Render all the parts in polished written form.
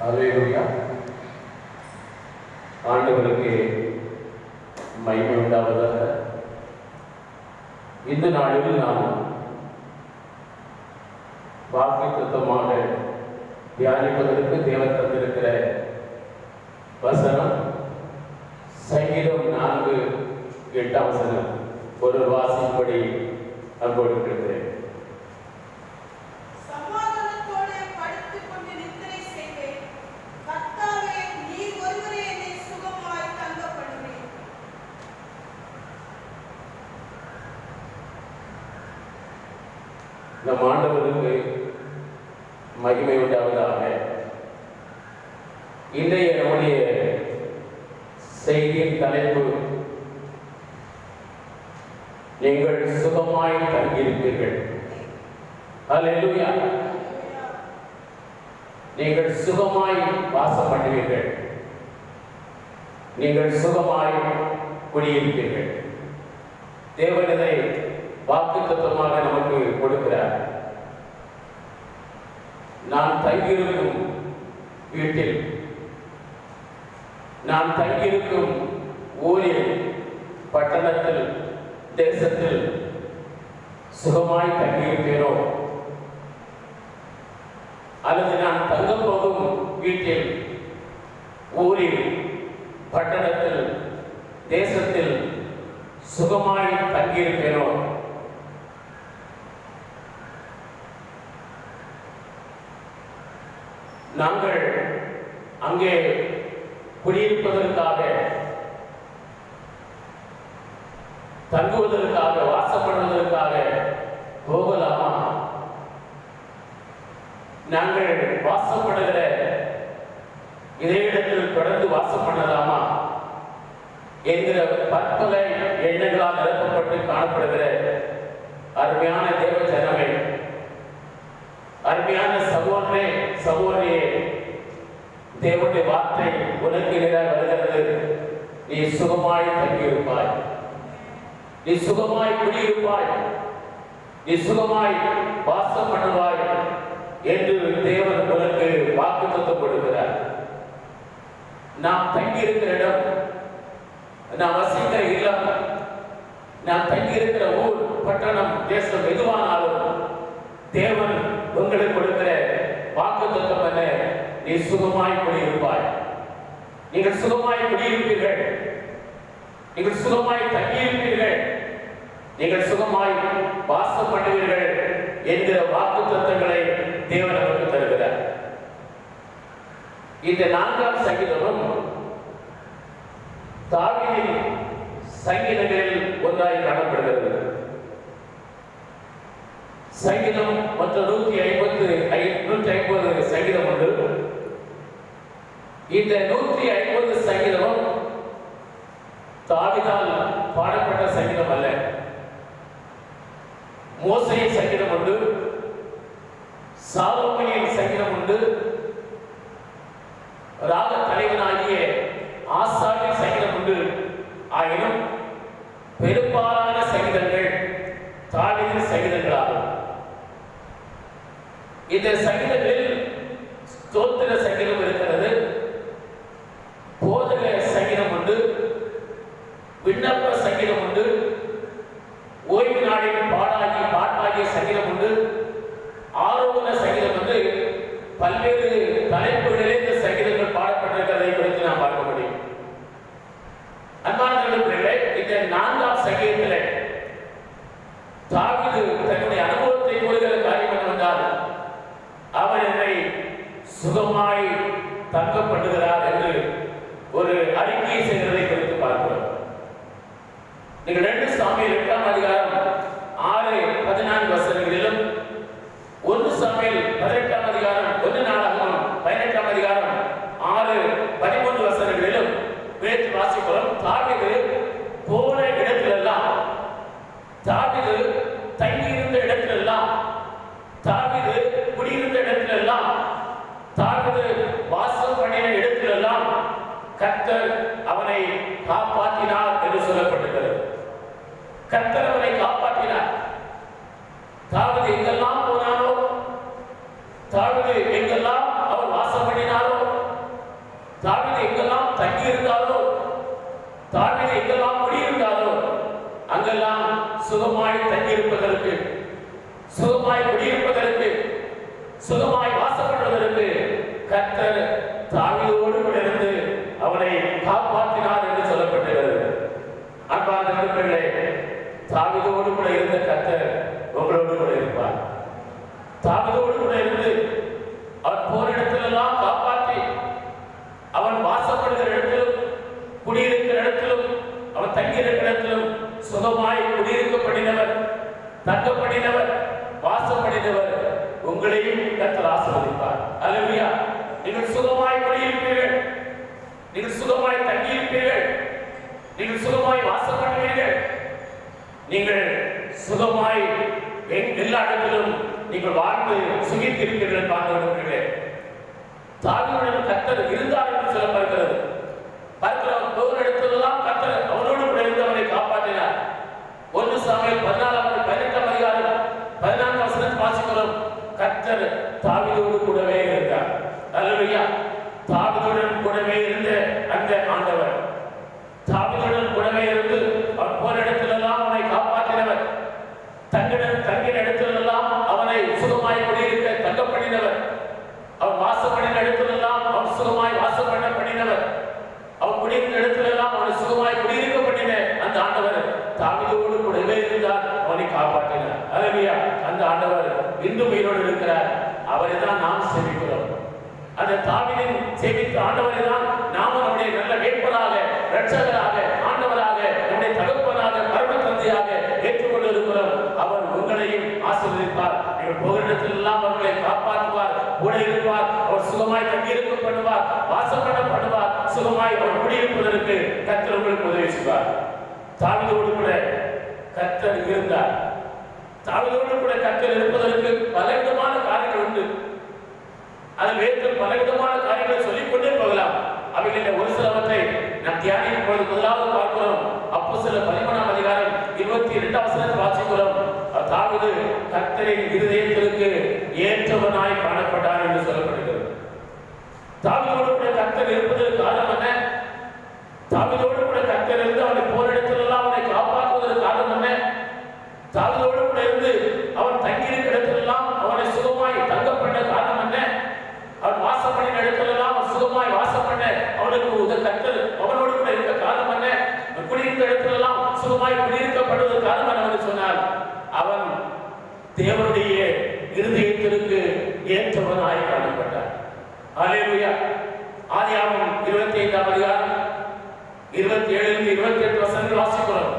அல்லேலூயா. ஆண்டவருக்கு மகிமை உண்டாவதாக. இந்த நாளில் நாம் வாக்குத்தத்தமாக தியானிப்பதற்கு தேவன் தந்திருக்கிற வசனம் சங்கீதம் 4:8 வசனம். ஒரு வாசிப்படி அன்போடு இருக்கிறேன். நம் ஆண்டவருக்கு மகிமை உண்டாவதாக. இன்றைய நம்முடைய செய்தியின் தலைப்பு, நீங்கள் சுகமாய் தங்கியிருப்பீர்கள். அல்லேலூயா. நீங்கள் சுகமாய் வாசம் பண்ணுவீர்கள். நீங்கள் சுகமாய் குடியிருப்பீர்கள். தேவன் இதை வாக்குத்தத்தமாக நமக்கு கொடுக்கிறார். நான் தங்கியிருக்கும் வீட்டில், நான் தங்கியிருக்கும் ஊரில், பட்டணத்தில், தேசத்தில் சுகமாய் தங்கியிருப்பேனோ, அல்லது நான் தங்கப் போகும் வீட்டில், ஊரில், பட்டணத்தில், தேசத்தில் சுகமாய் தங்கியிருப்பேனோ? நாங்கள் அங்கே குடியிருப்பதற்காக, தங்குவதற்காக, வாசப்படுவதற்காக போகலாமா? நாங்கள் வாசப்படுகிற இதே இடத்தில் தொடர்ந்து வாசம் பண்ணலாமா என்கிற பற்பல எண்ணங்களால் நிரப்பப்பட்டு காணப்படுகிற அருமையான தேவ ஜனமே, அருமையான சகோதரே, சகோதரியே, தேவனுடைய வார்த்தை உனக்கு எதிராக வருகிறது. நீ சுகமாய் தங்கியிருப்பாய், நீ சுகமாய் குடியிருப்பாய், நீ சுகமாய் வாசம் பண்ணுவாய் என்று தேவன் உனக்கு வாக்குத்தத்தம் கொடுக்கிறார். நாம் தங்கியிருக்கிற இடம், நாம் வசிக்கிற இல்லம், நாம் தங்கியிருக்கிற ஊர், பட்டணம், தேசம் எதுவானாலும் தேவன் உங்களுக்கு கொடுக்கிற வாக்குத்தத்தம் என்ன? நீ சுகமாய் குடியிருப்பாய். நீங்கள் சுகமாய் குடியிருப்பீர்கள், நீங்கள் சுகமாய் தங்கியிருப்பீர்கள், நீங்கள் சுகமாய் வாசம் பண்ணுவீர்கள் என்கிற வாக்குத்தத்தங்களை தேவன் நமக்கு தருகிறார். இந்த 4ஆம் சங்கீதமும் தாவீதின் சங்கீதங்களில் ஒன்றாய் காணப்படுகிறது. சங்கீதம் மற்ற 150 சங்கீதம் உண்டு. இந்த 150 சங்கீதமும் தாவீதால் பாடப்பட்ட சங்கீதம் அல்ல. மோசேயின் சங்கீதம் உண்டு, சாலோமோனின் சங்கீதம் உண்டு, ராக தலைவனாகிய ஆசாரியின் சங்கீதம் உண்டு. ஆயினும் பெரும்பாலான சங்கீதங்கள் தாவீதின் சங்கீதங்களாகும். இந்த சங்கீதங்களில் ஸ்தோத்திர சங்கீதம் இருக்கிறது, போதக சங்கீதம் உண்டு, விண்ணப்ப சங்கீதம் உண்டு, ஓய்வு நாளில் பாட்டாகிய சங்கீதம் உண்டு, ஆரோகண சங்கீதம் உண்டு. பல்வேறு தலைப்புகளிலே இந்த சங்கீதங்கள் பாடப்பட்டிருக்கிறதை குறித்து நாம் பார்க்க முடியும். அன்பானவர்களே, இந்த 4ஆம் சங்கீதத்திலே தாவீது தன்னுடைய அனுபவத்தை கூறுகிற காரியம் என்னவென்றால், அவர் என்னை சுகமாய் தங்கப்படுகிறார் என்று ஒரு அறிக்கையை செய்கிறதை குறித்து பார்க்கிறோம். நீங்கள் 2 சாமுவேல் 8ஆம் அதிகாரம் 6-14 வசனங்களிலும், 1 சாமுவேல் 18ஆம் அதிகாரம் 1 நாளாகமம் 18ஆம் அதிகாரம் 6-13 வசனங்களிலும் வேற்று வாசிக்கிறோம். தாவீது போன இடத்திலெல்லாம், தாவீது தங்கியிருந்த இடத்திலெல்லாம், தாவீது குடியிருந்த இடத்திலெல்லாம், தாவீது வாசம் பண்ணின இடத்திலெல்லாம் கர்த்தர் அவனை காப்பாற்றினார் என்று சொல்லப்பட்டிருக்கிறது. கர்த்தர் அவனை காப்பாற்றினார். தாவீது எங்கெல்லாம் போனாரோ, தாவீது எங்கெல்லாம் அவர் வாசம் பண்ணினாரோ, தாவீது எங்கெல்லாம் தங்கி இருந்தாரோ, தாவீது எங்கெல்லாம் குடியிருந்தாரோ அங்கெல்லாம் சுகமாய் தங்கியிருப்பதற்கு, சுகமாய் குடியிருப்பதற்கு, சுகமாய் வாசப்படுவதற்கு கர்த்தர் தாவீதோடு கூட இருந்து அவனை காப்பாற்றினார் என்று சொல்லப்பட்டிருக்கிறது. அன்பார்ந்த நண்பர்களே, தாவீதோடு கூட இருந்த கர்த்தர் உங்களோடு கூட இருப்பார். தாவீதோடு கூட இருந்து அவன் போற இடத்திலெல்லாம் காப்பாற்றி, அவன் வாசப்படுகிற இடத்திலும் குடியிருக்கிற இடத்திலும் அவன் தங்கியிருக்கிற இடத்திலும் சுகமாய் குடியிருக்கப்படினவர், தங்கப்படினவர், வாசப்படினவர் உங்களையும் கர்த்தர் ஆசீர்வதிப்பார். அல்லேலூயா. நீங்கள் சுகமாய் குடியிருப்பீர்கள், நீங்கள் சுகமாய் தங்கியிருப்பீர்கள், நீங்கள் சுகமாய் வாசப்படுவீர்கள், நீங்கள் சுகமாய் எல்லா இடத்திலும் நீங்கள் வாழ்ந்து சுகித்திருப்பீர்கள். பார்க்கிறவர்களே, தாவீதுடன் கர்த்தர் இருந்தார் என்று சொல்லப்படுகிறது. பார்க்கிறோம், ஒவ்வொரு இடத்திலெல்லாம் கர்த்தர் அவனோடு கூட இருந்து அவனை காப்பாற்றினார். 1 சாமுவேல் 14:18 அதிகாரம் 14 வசனம் வாசிக்கிறோம். கர்த்தர் தாவீதோடு கூடவே இருந்தார். அல்லேலூயா. தாவீதுடன் கூடவே இருந்த அந்த ஆண்டவர், தாவீதுடன் கூடவே இருந்து அவன் போற இடத்திலெல்லாம் அவனை காப்பாற்றினவர், தங்கின இடத்திலெல்லாம் அவனை சுகமாய் குடியிருக்க தங்கப்படினவர், அவன் வாசப்படின இடத்திலெல்லாம் அவன் சுகமாய் வாசப்பட பண்ணினவர், அவன் குடியிருந்த இடத்திலெல்லாம் அவனை சுகமாய் குடியிருக்க பண்ணின அந்த ஆண்டவர் தாவீதோடு கூடவே இருந்தார், அவனை காப்பாற்றினார். அல்லேலூயா. அந்த ஆண்டவர் இன்றும் உயிரோடு இருக்கிறார். அவரை தான் நாம் சேவிக்கிறோம். அந்த தாவீதின் சேவித்த ஆண்டவரை தான் நாம நம்முடைய நல்ல வேட்பராக, இரட்சகராக, ஆண்டவராக, நம்முடைய தகப்பனாக, பரம தந்தையாக ஏற்றுக்கொண்டிருக்கிறோம். அவர் உங்களையும் ஆசீர்வதிப்பார். நீங்கள் போகிற இடத்திலெல்லாம் அவர்களை காப்பாற்றுவார், கூட இருப்பார். அவர் சுகமாய் தங்கியிருக்க பண்ணுவார், வாசப்பட பண்ணுவார். சுகமாய் அவர் குடியிருப்பதற்கு கர்த்தர் உங்களுக்கு உதவி செய்வார். தாவீதோடு கூட கர்த்தர் இருந்தார். தாவீதோடு கூட கர்த்தர் இருப்பதற்கு பலவிதமான காரியங்கள் உண்டு. அது வேதத்தில் பலவிதமான காரியங்களை சொல்லிக்கொண்டே போகலாம். அவைகளில் ஒரு சிலவற்றை நாம் தியானிக்கும் பொழுது முதலாவது பார்க்கிறோம். அப்போஸ்தலர் 13 அதிகாரம் 22 வசனத்தில் வாசிக்கிறோம். தாவீது கர்த்தரின் இருதயத்திற்கு ஏற்றவனாய் காணப்பட்டார் என்று சொல்லப்படுகிறது. தாவீதோடு கூட கர்த்தர் இருப்பதற்கு காரணம் என்ன? தாவீதோடு கூட கர்த்தர் இருந்து அவனை போற இடத்திலெல்லாம் அவனை காப்பாற்றுவதற்கு காரணம் என்ன? தாவீதோடு கூட இருந்து அவன் தங்கியிருக்கிற இடத்திலெல்லாம் அவனை சுகமாய் தங்கப்பட்ட காரணம் என்ன? அவன் வாசப்படின இடத்திலெல்லாம் அவன் சுகமாய் வாசப்பட அவனுக்கு கர்த்தர் அவனோடு கூட இருக்க காரணம் என்ன? குடியிருந்த இடத்திலெல்லாம் சுகமாய் குடியிருக்கப்படுவதற்கு காரணம் என்னவென்று சொன்னால், அவன் தேவனுடைய இருதயத்திற்கு ஏற்றவனாய் காணப்பட்டார். அல்லேலூயா. ஆதியாகமம் 25 அதிகாரம் 27-28 வசனங்கள் வாசிக்கிறோம்.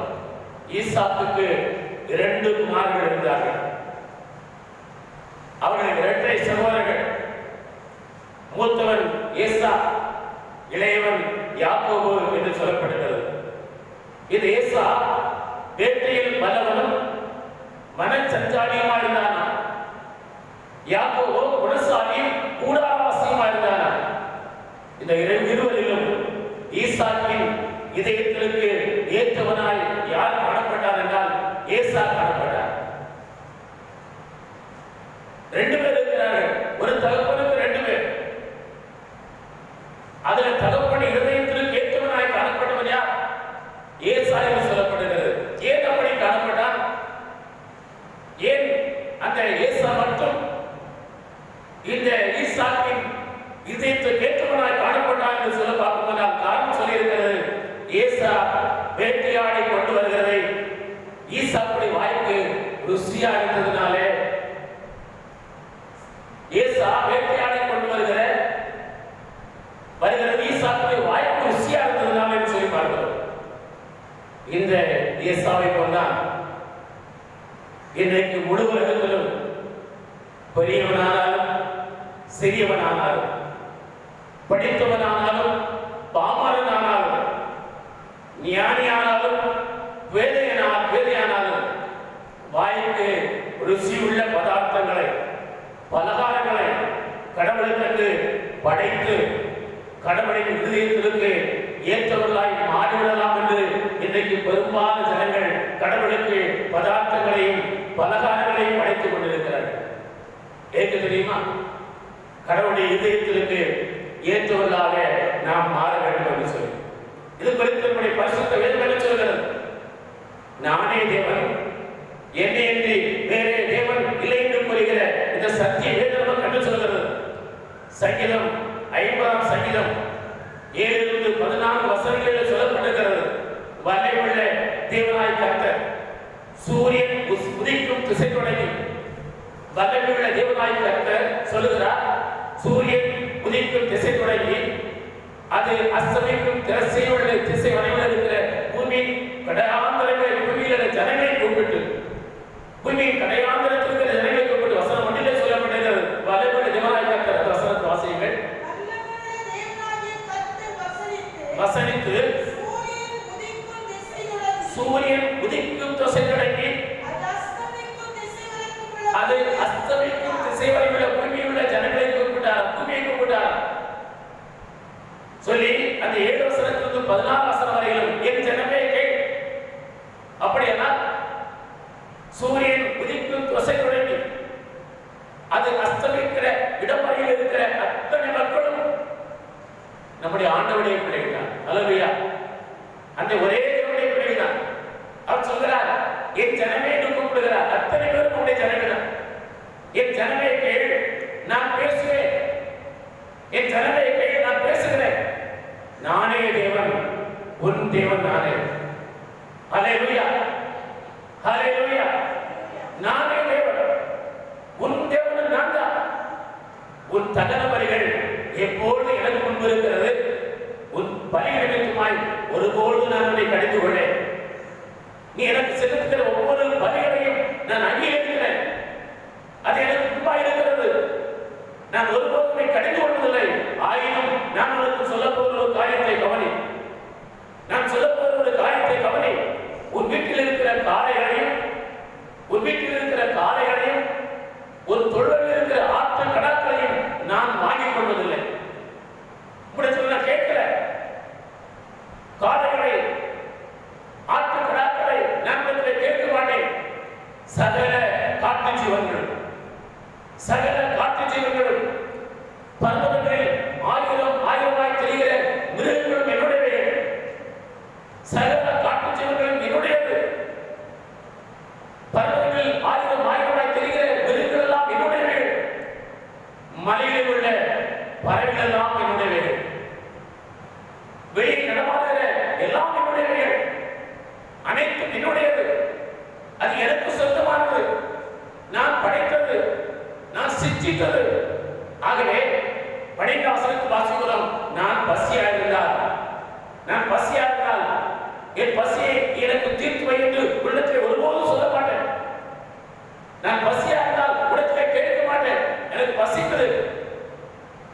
ஈசாக்குக்கு 2 குமாரர்கள் இருந்தார்கள். அவர்கள் இரட்டை சகோதரர்கள். மூத்தவன் ஏசா, இளையவன் யாக்கோபு என்று சொல்லப்படுகிறது. இது ஏசா வேட்டையில் வல்லவனும் மனச்சஞ்சாலியுமா இருந்தானா. யாக்கோபு குணசாலியும் கூடாரவாசியுமா இருந்தானா. இந்த இருவரிலும் ஈசாக்கின் இதயத்திற்கு ஏற்றவனாய் யார் காணப்பட்டார் என்றால் ஏசா காணப்பட்டார். 2 பேர் இருக்கிறார்கள். ஒரு தகப்பனுக்கு 2 பேர். அதுல தகப்பன் இருதயத்திற்கு ஏற்றவனாய் காணப்பட்டவன் யார்? ஏசா என்று சொல்லப்படுகிறது. ஏன் அப்படி காணப்பட்டார்? ஏன் அந்த ஏசா மட்டும் இந்த ஈசாக்கின் இதயத்திற்கு ஏற்றவனாய் காணப்பட்டார் என்று சொல்ல பார்க்கும்போது காரணம் சொல்லி இருக்கிறது. ஏசா வேட்டையாடி கொண்டு வருகிறதை ஈசாக்குடைய வாய்க்கு ருசியா இருந்ததுனாலே, ஏசா வேட்டையாடி கொண்டு வருகிறது ஈசாக்குடைய வாய்க்கு ருசியா இருந்ததுனால என்று சொல்லி பார்க்கிறோம். இந்த ஏசாவை கொண்டான் இன்றைக்கு முழு உலகத்திலும் பெரியவனானாலும் சிறியவனானாலும் படித்தவனானாலும் பாமரனானாலும் ஞானியானாலும் வேதையானாலும் வாய்க்கு ருசியுள்ள பதார்த்தங்களை, பலகாரங்களை கடவுளுக்கு படைத்து கடவுளின் இதயத்திற்கு ஏற்றவர்களாய் மாறிவிடலாம் என்று இன்றைக்கு பெரும்பாலான ஜனங்கள் கடவுளுக்கு பதார்த்தங்களையும் பலகாரங்களையும் படைத்துக் கொண்டிருக்கிறார்கள். ஏற்க தெரியுமா? கடவுளுடைய இதயத்திற்கு ஏற்றவர்களாக நாம் மாற வேண்டும் என்று சொல்லி இது குறித்து நம்முடைய பரிசுத்த வேதம் என்ன சொல்கிறது? நானே தேவன், என்னை அன்றி வேறே தேவன் இல்லை என்று கூறுகிற இந்த சத்திய வேதம் நமக்கு என்ன சொல்கிறது? சங்கீதம் 50 சங்கீதம் 7-14 வசனங்களில் சொல்லப்பட்டிருக்கிறது. வல்லமையுள்ள தேவனாய் கர்த்தர் சூரியன் உதிக்கும் திசை தொடங்கி வல்லமையுள்ள தேவனாய் கர்த்தர் சொல்லுகிறார், சூரியன் உதிக்கும் திசை தொடங்கி அது அஸ்தமிக்கும் திசை வரைவில் இருக்கிற பூமியின் கடையாந்தரங்களை பூமியில ஜனங்களை கூப்பிட்டு பூமியின் கடையாந்தரத்தில் இருக்கிற ஜனங்களை கூப்பிட்டு வசனம் ஒன்றிலே சொல்லப்பட்டிருக்கிறது. வல்லமையுள்ள தேவனாய் கர்த்தர் வசனத்தை வாசியுங்கள். வசனித்து சூரியன் உதிக்கும் திசை தொடங்கி அது அஸ்தமிக்கும் திசை வரையுள்ள பூமியில் உள்ள ஜனங்களை கூப்பிட்டார், பூமியை கூப்பிட்டார் சொல்லி அந்த 7 வசனத்திலிருந்து 14 வசனம் வரையிலும் என் ஜனமே கேள். அப்படியானால் சூரியன் உதிக்கும் திசை தொடங்கி அது அஸ்தமிக்கிற இடம் வரையில் இருக்கிற அத்தனை மக்களும் நம்முடைய ஆண்டவருடைய பிள்ளைகள் தான். அல்லேலூயா. அந்த ஒரே தேவனுடைய பிள்ளைகள் தான். அவர் சொல்கிறார், என் ஜனமே என்று கூப்பிடுகிறார். அத்தனை பேரும் நம்முடைய ஜனங்கள் தான். என் ஜனமே கேள், நான் பேசுவேன். என் ஜனமே கேள், நான் பேசுகிறேன். நானே தேவன், உன் தேவன் நானே. அல்லேலூயா, அல்லேலூயா. நானே தேவன், உன் தேவன் நான் தான். உன் தகன பலிகள் எப்போது எனக்கு முன்பு இருக்கிறது, உன் பலிகளுக்குமாய் ஒருபோது நான் உன்னை கடிந்து கொள்ளேன். நீ எனக்கு செலுத்துகிற ஒவ்வொரு பலிகளையும் நான் அங்கீகரிக்கிறேன். அது எனக்கு முன்பாக இருக்கிறது. நான் ஒருபோதுமே கடிந்து கொள்வதில்லை. ஆயினும் நான் உனக்கு சொல்ல போகிற ஒரு காரியத்தை கவனி. நான் சொல்ல போகிற ஒரு காரியத்தை கவனி. உன் வீட்டில் இருக்கிற காளைகளையும் ஒரு தொழிலில் இருக்கிற ஆற்று கடாக்களையும் நான் வாங்கிக் கொள்வதில்லை. இப்படி சொல்ல கேட்கல. காளைகளை ஆற்று கடாக்களை நான் கேட்க மாட்டேன். சகல காட்டு ஜீவன்களும் பர்வதங்களில் ஆயிரமாய் தெரிகிற மிருகங்களும் என்னுடைய. சகல காட்டு ஜீவன்களும் என்னுடையது. பர்வதங்களில் ஆயிரமாய் தெரிகிற மிருகங்கள் எல்லாம் என்னுடையவை. மலையில் உள்ள பறவைகள் எல்லாம் என்னுடையவை. வெளியில் நடமாடுகிற எல்லாம் என்னுடையவைகள். அனைத்தும் என்னுடையது. அது எனக்கு சொந்தமானது. நான் படைத்தது, நான் சிற்றித்தது. ஆகவே படைத்த வசனத்தை வாசிக்கிறோம். நான் பசியா இருந்தால் என் பசியை எனக்கு தீர்த்து வை என்று உள்ளத்தில் ஒருபோதும் சொல்ல மாட்டேன். நான் பசியா இருந்தால் உள்ளத்திலே கேட்க மாட்டேன். எனக்கு பசிக்குது,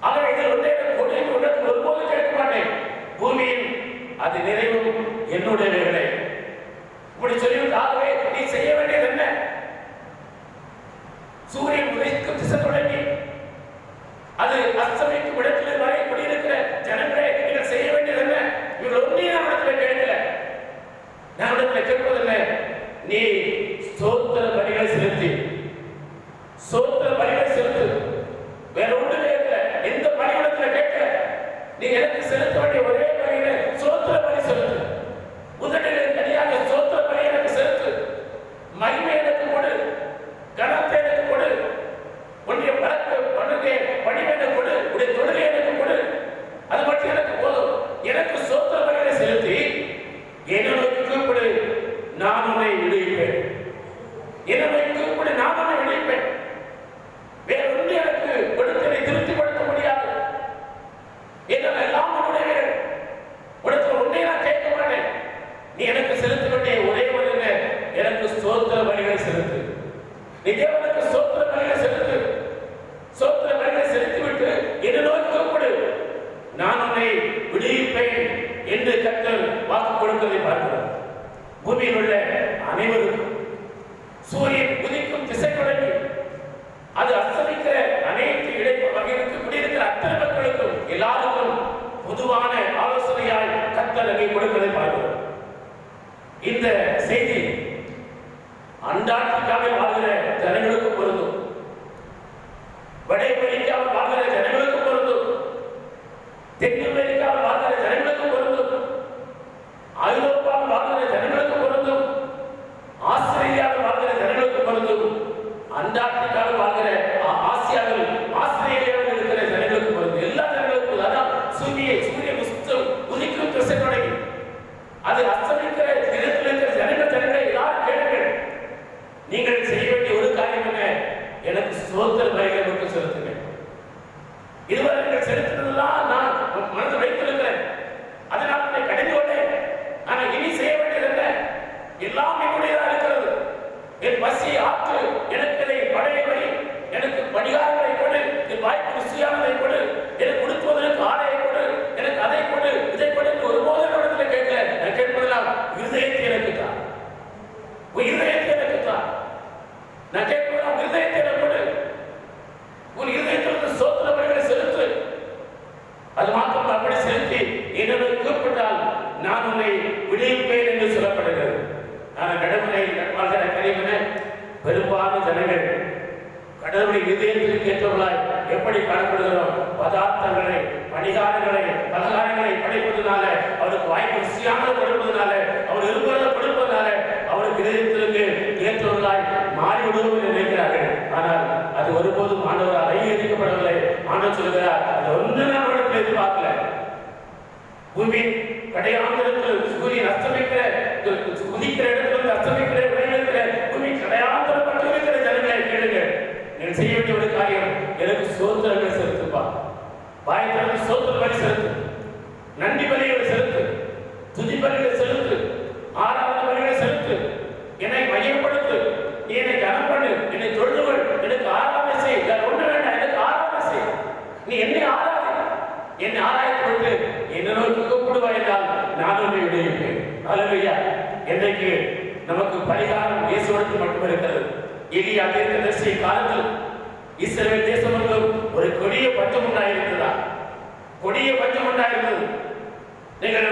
ஆகவே இதில் ஒன்றை உள்ளத்தில் ஒருபோதும் கேட்க மாட்டேன். பூமியில் அது நிறைவும் என்னுடைய வேலை. இப்படி சொல்லிவிட்டாகவே நீ செய்ய வேண்டியது என்ன? சூரியன் உதிக்கும் திசை தொடங்கி அது அஸ்தமிக்கும் இடத்தில் வரை குடியிருக்கிற ஜனங்களே, நீங்கள் செய்ய வேண்டியது என்ன? இவர்கள் ஒன்றையும் நான் இடத்துல கேட்கல. நான் இடத்துல கேட்பதில்லை. நீ ஸ்தோத்திர பலிகளை செலுத்து. வேற ஒன்றுமே இல்லை. எந்த பலியிடத்துல கேட்கல. நீ எனக்கு செலுத்த வேண்டிய ஒரே பலியில ஸ்தோத்திர பலி செலுத்து. முதலில் தனியாக ஸ்தோத்திர பலி எனக்கு செலுத்து. மகிமை எனக்கு கொடு, கனத்தை எனக்கு கொடு, உன்னுடைய பணிவை எனக்கு கொடு, உன்னுடைய தொழிலை எனக்கு கொடு. அது மட்டும் எனக்கு போதும். எனக்கு ஸ்தோத்திர பலிகளை செலுத்தி என்னை கூப்பிடு, நான் உன்னை விடுவிப்பேன். என்னை கூப்பிடு, நான் உன்னை விடுவிப்பேன். வேற ஒன்று எனக்கு கொடுத்ததை திருப்திப்படுத்த முடியாது. என்னால் எல்லாம் உன்னுடையவர்கள். உனக்கு ஒன்றே நான் கேட்க மாட்டேன். நீ எனக்கு செலுத்த வேண்டிய ஒரே ஒரு எனக்கு ஸ்தோத்திர பலிகளை செலுத்து. நீ தேவனுக்கு ஸ்தோத்திர பலிகளை செலுத்து. ஸ்தோத்திர பலிகளை செலுத்திவிட்டு என்னை நோக்கி கூப்பிடு, நான் உன்னை விடுவிப்பேன் என்று கர்த்தர் வாக்கு கொடுக்கிறதை பார்க்கிறோம். பூமியில் உள்ள அனைவருக்கும் சூரியன் உதிக்கும் திசை தொடங்கி அது அஸ்தமிக்கிற அனைத்து இடைவகைகளுக்கு குடியிருக்கிற அத்தனை மக்களுக்கும் எல்லாருக்கும் பொதுவான ஆலோசனையாய் கர்த்தர் அங்கே கொடுக்கிறதை பார்க்கிறோம். இந்த செய்தி அண்டார்டிகாவில் வாழ்கிற ஜனங்களுக்கு பொருந்தும், வட அமெரிக்காவில் வாழ்கிற ஜனங்களுக்கு பொருந்தும், தென் அமெரிக்காவில் வாழ்கிற ஜனங்களுக்கு பொருந்தும், ஐரோப்பாவில் வாழ்கிற ஜனங்களுக்கு பொருந்தும், ஆஸ்திரேலியாவில் வாழ்கிற ஜனங்களுக்கு பொருந்தும், அண்டார்டிகாவில் வாழ்கிற ஆசியாவில் ஆஸ்திரேலியாவில் இருக்கிற ஜனங்களுக்கு பொருந்தும். எல்லா ஜனங்களுக்கும் அதான் சூரியன் உதிக்கும் திசை தொடங்கி அது அஸ்தமிக்கிற இடத்தில் இருக்கிற ஜனங்களை எல்லாரும் கேளுங்கள். நீங்கள் செய்ய வேண்டிய ஒரு காரியம் என்ன? எனக்கு சோத்திர பலிகளை மட்டும் செலுத்துங்க. இதுவரை நீங்கள் செலுத்தினதெல்லாம் நான் மனதில் வைத்திருக்கிறேன், அதனால் என்னை கடிந்து கொண்டேன். ஆனால் இனி செய்ய வேண்டியது என்ன? எல்லாம் என்னுடையதாக இருக்கிறது. என் பசி ஆற்று, எனக்கு இதை படையவை, எனக்கு படிகாரங்களை கொடு, என் வாய்ப்பு ருசியானதை கொடு, எனக்கு கொடுப்பதற்கு ஆடையை கொடு, எனக்கு அதை கொடு, இதை கொடு. ஒருபோது இடத்துல கேட்கல. நான் கேட்பதெல்லாம் இருதயத்தை எனக்கு தான், உன் இருதயத்தை எனக்கு தான். நான் கேட்பதெல்லாம் இருதயத்தை எனக்கு கொடு, உன் இருதயத்திலிருந்து சோத்திர பலிகளை செலுத்து. அது மாத்திரம் அப்படி செலுத்தி என்னை கூப்பிட்டால் நான் உன்னை விடுவிப்பேன் என்று சொல்லப்படுகிறது. ஆனால் கடவுளை வாழ்கிற கரிமன பெரும்பாலான ஜனங்கள் கடவுளை இதயத்திற்கு ஏற்றவர்களாய் எப்படி காணப்படுகிறோம்? பதார்த்தங்களை, பணிகாரங்களை, பலகாரங்களை படைப்பதனால, அவருக்கு வாய்ப்பு ருசியானதை கொடுப்பதனால, அவர் விரும்புவதை கொடுப்பதனால அவருக்கு இதயத்திற்கு ஏற்றவர்களாய் மாறிவிடுவோம் என்று நினைக்கிறார்கள். ஆனால் அது ஒருபோதும் ஆண்டவரால் அங்கீகரிக்கப்படவில்லை. ஆண்டவர் சொல்கிறார், அது ஒன்று நான் இடத்தில் எதிர்பார்க்கல. பூமி கடையாந்திரத்தில் சூரியன் அஸ்தமிக்கிற உதிக்கிற இடத்துல அஸ்தமிக்கிற விளைவிக்கிற பூமி கடையாந்திரப்பட்டு இருக்கிற ஜனங்களை கேளுங்க. நீங்கள் செய்ய வேண்டிய ஒரு காரியம், எனக்கு சோத்திரங்களை செலுத்துப்பா. வாய் திறந்து சோத்திர பலி செலுத்து, நன்றி பலிகளை செலுத்து, துதி பலிகளை செலுத்து, ஆராதனை பலிகளை செலுத்து. என்னை மையப்படுத்து, நீ என்னை கனம் பண்ணு, என்னை தொழுதுகள், எனக்கு ஆராதனை செய். ஒண்ணு வேண்டாம், எனக்கு ஆராதனை செய். நீ என்னை ஆராதி, என்னை ஆராய்த்து விட்டு என்ன நோக்கி கூப்பிடுவாய் என்றால் நான் உன்னை விடுவிப்பேன். அல்லேலூயா. இன்றைக்கு நமக்கு பரிகாரம் இயேசுவுக்கு மட்டும் இருக்கிறது. எலியா தீர்க்கதரிசி காலத்தில் இஸ்ரவேல் தேசம் ஒரு கொடிய பஞ்சம் உண்டாயிருந்ததா? கொடிய பஞ்சம் உண்டாயிருந்தது. நீங்கள்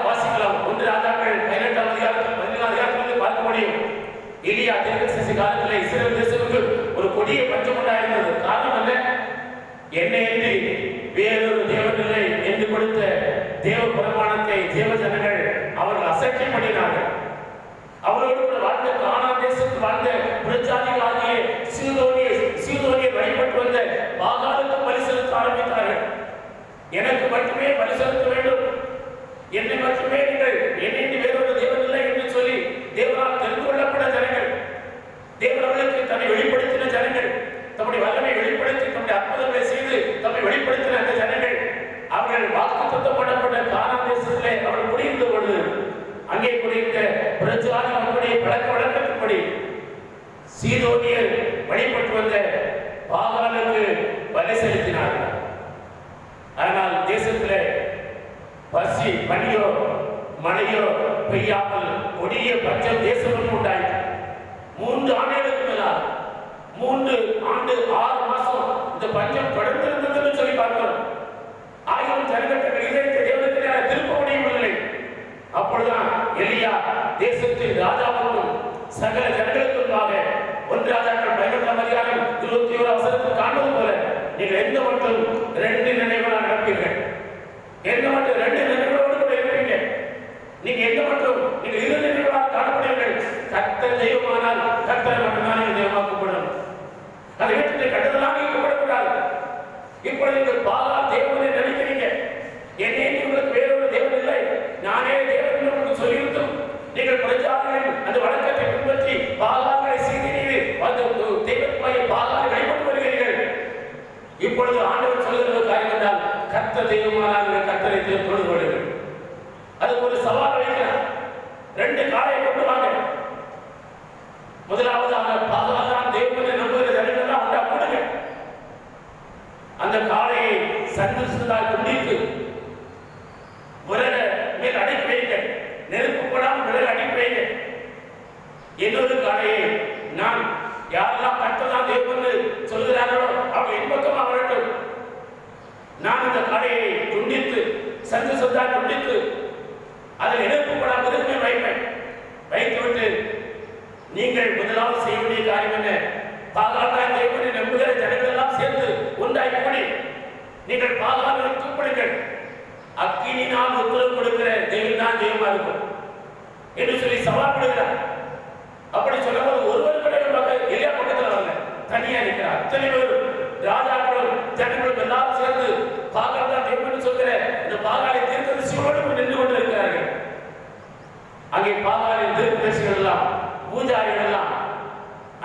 வாசிக்கலாம். 1 ராஜாக்கள் 18ஆம் அதிகாரத்தில் 14ஆம் அதிகாரத்தில் பார்க்க முடியும். எலியா தீர்க்கதரிசி காலத்தில் இஸ்ரவேல் தேசத்துக்கு ஒரு கொடிய பஞ்சம் உண்டாயிருந்தது. காரணம் என்ன? என்னை என்று வேறொரு தேவன் இல்லை என்று கொடுத்த தேவ பிரமாணத்தை தேவ ஜனங்கள் அவர்கள் அசட்டை பண்ணினார்கள். அவரோடு கூட வாழ்ந்த கானான் தேசத்தில் வாழ்ந்த புறஜாதிகளாகிய சீதோனியை வழிபட்டு வந்த பாகாலுக்கு பலி செலுத்த ஆரம்பித்தார்கள். எனக்கு மட்டுமே பலி செலுத்த வேண்டும், என்னை மட்டுமே நீங்கள் என்னை வேறொரு தேவன் இல்லை என்று சொல்லி தேவனால் தெரிந்து கொள்ளப்பட்ட ஜனங்கள், தேவர்களுக்கு தன்னை வெளிப்படுத்தின ஜனங்கள், தம்முடைய வல்லமை வெளிப்படுத்தி தம்முடைய அற்புதங்களை செய்து தம்மை வெளிப்படுத்தின அந்த ஜனங்கள், அவர்கள் வாக்குத்தத்தப்படப்பட்ட கானான் தேசத்திலே அவர்கள் குடியிருந்த பொழுது அங்கே குடியிருந்த புறஜாதி மக்களுடைய பழக்க வழக்கத்தின்படி சீதோனியர் வழிபட்டு வந்த பாகாலுக்கு பலி செலுத்தினார்கள். ஆனால் தேசத்திலே பசி, பனியோ மழையோ பெய்யாமல் கொடிய பஞ்சம் தேசம் உண்டாயிற்று. 3 ஆண்டுகளுக்கு மேலாக 3 ஆண்டு 6 மாசம் இந்த பஞ்சம் தொடர்ந்து இருந்ததுன்னு சொல்லி பார்க்கிறோம். 1000 ஜனங்கள் இதயத்தை தேவனுக்கு திருப்ப முடியவில்லை. அப்பொழுதுதான் எலியா தேசத்தின் ராஜாவுக்கும் சகல ஜனங்களுக்குமாக 1 ராஜாக்கள் 15ஆம் அதிகாரம் 21ஆம் வசனத்தில் காண்பது போல நீங்கள் எந்த மட்டும் 2 நினைவுகளாக நடப்பீர்கள், எந்த மட்டும் 2 நினைவுகளோடு கூட இருப்பீங்க, நீங்க எந்த மட்டும் நீங்க 2 நினைவுகளாக காணப்படுவீர்கள். கர்த்தர் தெய்வமானால் கர்த்தர் மட்டும்தான் நீங்கள் தெய்வமாக்கப்படும். அதை விட்டு கட்டதெல்லாம் நீக்கப்படக்கூடாது. இப்பொழுது நீங்கள் பாகால் தேவனை நினைக்கிறீங்க, என்னே உங்களுக்கு வேறொரு தேவன் இல்லை, நானே தேவன் என்று சொல்லியிருந்தும் நீங்கள் பிரஜாக்களின் அந்த வழக்கத்தை பின்பற்றி பாகால்களை சீர்திரிந்து அந்த தெய்வத்தை பாகாலை வழிபட்டு வருகிறீர்கள். இப்பொழுது ஆண்டவர் சொல்லுகிற காரியம் என்றால் கர்த்தர் தெய்வமானால் கர்த்தரை தொழுது கொள்ளுங்கள். அதுக்கு ஒரு சவால் வைக்கிறார். 2 காளையை கொண்டு வாங்க. முதலாவதாக பாகால் தான் தெய்வத்தை நம்புகிற ஜனங்கள் உண்டா கொடுங்க. அந்த காளையை சந்து சுந்தால் துண்டித்து விரல மேல் அடித்து வைங்க, நெருப்பு போடாமல் விரல் அடித்து வைங்க. இன்னொரு காளையை நான் யாரெல்லாம் கர்த்தர்தான் தேவன் சொல்கிறார்களோ அவங்க என்பக்கமாக வரட்டும். நான் அந்த காளையை துண்டித்து சந்து சுந்தால் துண்டித்து அதில் நெருப்பு போடாமல் விரல் மேல் வைப்பேன். வைத்துவிட்டு நீங்கள் முதலாவது செய்ய வேண்டிய காரியம் என்ன? பாகால் தேவனை நம்புகிற ஜனங்கள் எல்லாம் சேர்ந்து ஒன்றாய் கூடி நீங்கள் பாகாலை கூப்பிடுங்கள். அக்கினினால் உத்தரவு கொடுக்கிற தெய்வம் தான் தெய்வமா இருக்கும் என்று சொல்லி சவால் விடுகிறார். அப்படி சொல்லும்போது ஒருவர் கூட எலியா பக்கத்தில் வரல, தனியா இருக்கிறார். அத்தனை பேரும் ராஜாக்களும் ஜனங்களும் எல்லாரும் சேர்ந்து பாகால் தான் தெய்வம் சொல்கிற இந்த பாகாலை தீர்க்கதரிசியோடு நின்று கொண்டு இருக்கிறார்கள். அங்கே பாகாலின் தீர்க்கதரிசிகள் எல்லாம் பூஜாரிகள் எல்லாம்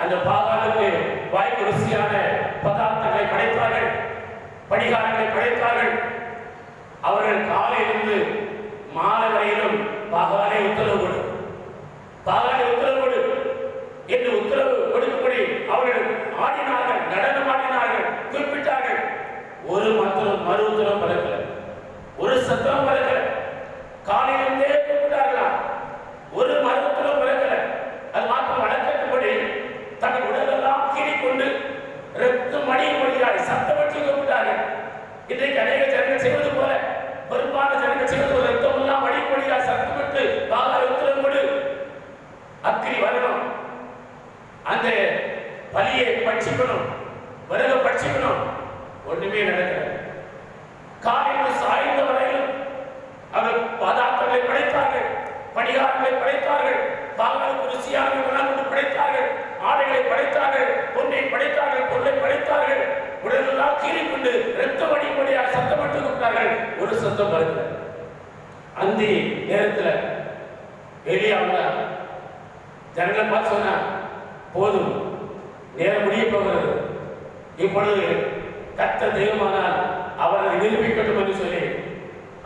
அந்த பாகாலுக்கு வாய்ப்பு ருசியான பதார்த்தங்களை படைத்தார்கள், படிகாரங்களை படைத்தார்கள். அவர்கள் காலையிலிருந்து மாலை வரையிலும் பாகாலை உத்தரவு கொடு, பாகாலை உத்தரவு கொடு என்று உத்தரவு கொடுக்கும்படி அவர்கள் ஆடினார்கள், நடனம் ஆடினார்கள், குறிப்பிட்டார்கள். ஒரு மந்திரம் மறு உத்தரவு பறக்கல, ஒரு சத்தம் பறக்கல. காலையிலிருந்தே குறிப்பிட்டார்களா, ஒரு மறு உத்தரவு பறக்கல. அது மாத்திரம் வழக்கத்துப்படி தங்கள் உடலெல்லாம் கீறிக்கொண்டு ரத்தம் மடியும்படியாய் சத்தமிட்டு கூப்பிட்டார்கள். இன்றைக்கு அநேக ஜனங்கள் செய்வது போல, பெரும்பாலான ஜனங்கள் செய்வது போல ரத்தம் எல்லாம் மடியும்படியாய் சத்தமிட்டு பாகாலை உத்தரவு கொடு, அக்கினி வரணும், அந்த பலியை பட்சிக்கணும், விறகு பட்சிக்கணும். ஒண்ணுமே நடக்கல. காலையில் சாய்ந்த வரையிலும் அவர் பதார்த்தங்களை படைத்தார்கள், படிகாரங்களை படைத்தார்கள், பாகாலுக்கு ருசியாக கொண்டு படைத்தார்கள், ஆடைகளை படைத்தார்கள், பொன்னை படைத்தார்கள், பொருளை படைத்தார்கள். உடலெல்லாம் கீறிக்கொண்டு ரத்த வடிபடியாக சத்தமிட்டு கூப்பிட்டார்கள். ஒரு சத்தம் வருது. அந்த நேரத்தில் எலியா வந்தார். ஜனங்களை பார்த்து சொன்னா, போதும், நேரம் முடிய போகிறது, இப்பொழுது கர்த்தர் தெய்வமானால் அவரை நிரூபிக்கட்டும் என்று சொல்லி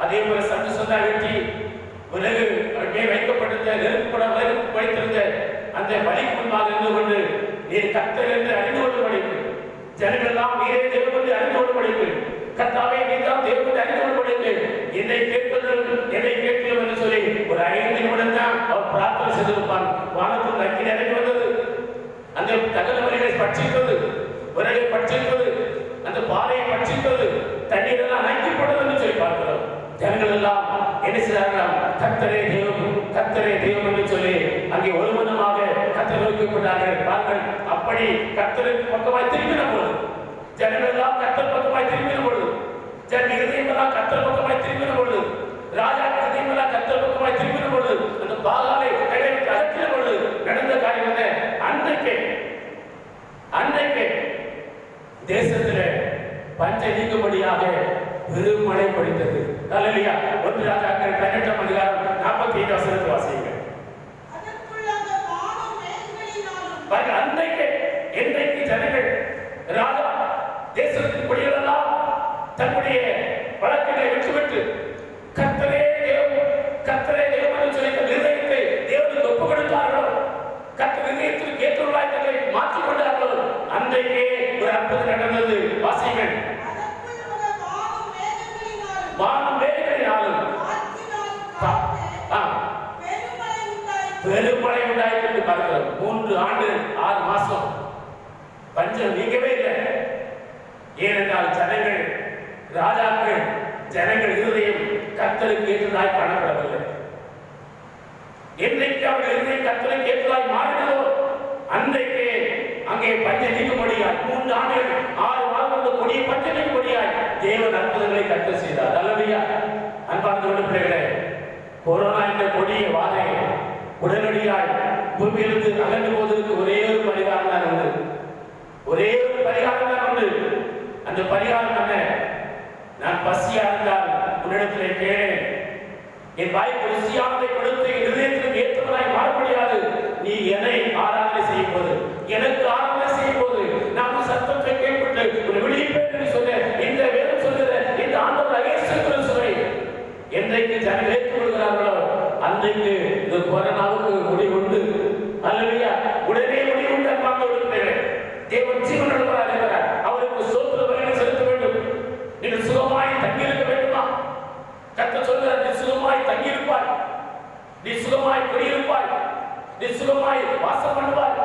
அதே போல சண்டு சொந்தா வெட்டி விறகு மேல் வைக்கப்பட்டிருந்த நெருப்புப்பட வைத்திருந்த அந்த பலிக்கு முன்பாக இருந்து கொண்டு நீர் கர்த்தர் என்று அறிந்து கொண்டு படிப்பு, ஜனங்கள் எல்லாம் நீரே தெய்வம் என்று அறிந்து கொண்டு படிப்பு, கர்த்தாவே நீதான் தெய்வம் என்று அறிந்து கொண்டு படிப்பு, என்னை கேட்கலும் என்று சொல்லி ஒரு 5 நிமிடம் தான் அவர் பிரார்த்தனை செய்திருப்பான். வானத்தில் அக்கினி இறங்கி வந்தது, அந்த தகவல் வழிகளை பட்சித்தது, விறகை பட்சித்தது, அந்த பாறையை பட்சித்தது, தண்ணீர் எல்லாம் அணைக்கப்பட்டது என்று சொல்லி பார்க்கிறோம். ஜனங்கள் எல்லாம் என்ன செய்தார்களாம், கர்த்தரே தெய்வம், கர்த்தரே தெய்வம் என்று சொல்லி அங்கே ஒருமனமாக கர்த்தர் நோக்கப்பட்டார்கள். பாருங்கள், அப்படி கர்த்தருக்கு பக்கமாய் திரும்பின பொழுது, ஜனங்கள் எல்லாம் கர்த்தர் பக்கமாய் திரும்பின பொழுது, ஜன இதயம் எல்லாம் கர்த்தர் பக்கமாய் திரும்பின பொழுது, ராஜா இதயம் எல்லாம் கர்த்தர் பக்கமாய் திரும்பின பொழுது, அந்த பாகாலை கைவிட்டு அகற்றின பொழுது நடந்த காரியம் என்ன? அன்றைக்கு தேசத்திலே பஞ்ச நீங்கும்படியாக பெருமழை பொழிந்தது. அல்லேலூயா. 1 ராஜாக்கள் 18ஆம் அதிகாரம் 45 வசனத்தை வாசியுங்கள். அன்றைக்கு என்றைக்கு ஜனங்கள் ராஜா தேசத்தின் குடிகளெல்லாம் தன்னுடைய வழக்குகளை விட்டுவிட்டு கர்த்தரே தேவன், கர்த்தரே தேவன் என்று சொல்லி இருதயத்தை தேவனுக்கு ஒப்பு கொடுத்தார்களோ, கர்த்தர் இதயத்திற்கு ஏற்றவர்களாய் தங்களை மாற்றிக் கொண்டார்களோ, அன்றைக்கே ஒரு அற்புதம் நடந்தது. வாசியுங்கள். வானம் மேகங்களினாலும் பெருமழை உண்டாயிற்று என்று பார்க்கிறோம். 3 ஆண்டு 6 மாசம் பஞ்சம் நீங்கவே இல்லை. ஏனென்றால் ஜனங்கள், ராஜாக்கள், ஜனங்கள் இருதயம் கர்த்தருக்கு ஏற்றதாய் காணப்படவில்லை. என்றைக்கு அவர்கள் இருதயம் கர்த்தருக்கு ஏற்றதாய் மாறினதோ அன்றைக்கு அங்கே பஞ்சம் நீங்கும்படியாய் 3 ஆண்டுகள் 6 மாதங்கள் கொடிய பஞ்சம் நீங்கும்படியாய் தேவன் அற்புதங்களை கர்த்தர் செய்தார். அல்லேலூயா. அன்பார்ந்த பிள்ளைகளே, கொரோனா என்ற கொடிய வாதை உடனடியாய் பூமியிலிருந்து அகன்று போவதற்கு ஒரே ஒரு பரிகாரம் தான் உண்டு. ஒரே ஒரு பரிகாரம் தான் உண்டு. அந்த பரிகாரம் என்ன? நான் பசியா இருந்தால் உன்னிடத்திலே கேளேன், என் வாய்க்கு ருசியானதை கொடுத்து இதயத்திற்கு ஏற்றவராய் மாற முடியாது. நீ என்னை ஆராதனை செய்யும் போது, எனக்கு ஆராதனை செய்யும் போது நான் சத்தத்தை கேட்பட்டு ஒரு விழிப்பேன் என்று சொன்ன இந்த வேதம் சொல்கிற இந்த ஆண்டவர் இயேசு சொல்லி என்றைக்கு ஜனங்கள் ஏற்றுக்கொள்கிறார்களோ அன்றைக்கு இந்த கொரோனாவுக்கு முடிவுண்டு. அல்லேலூயா. உடனே முடிவுண்டு. அன்பார்ந்த பிள்ளைகளே, தேவன் ஜீவன் இருக்கிறார். அவருக்கு ஸ்தோத்திர பலிகளை செலுத்த வேண்டும். நீங்கள் சுகமாய் தங்கியிருக்க வேண்டுமா? கர்த்தர் சொல்கிறார், நீ சுகமாய் தங்கியிருப்பாய், நீ சுகமாய் குடியிருப்பாய், நீ சுகமாய் வாசம் பண்ணுவாய்,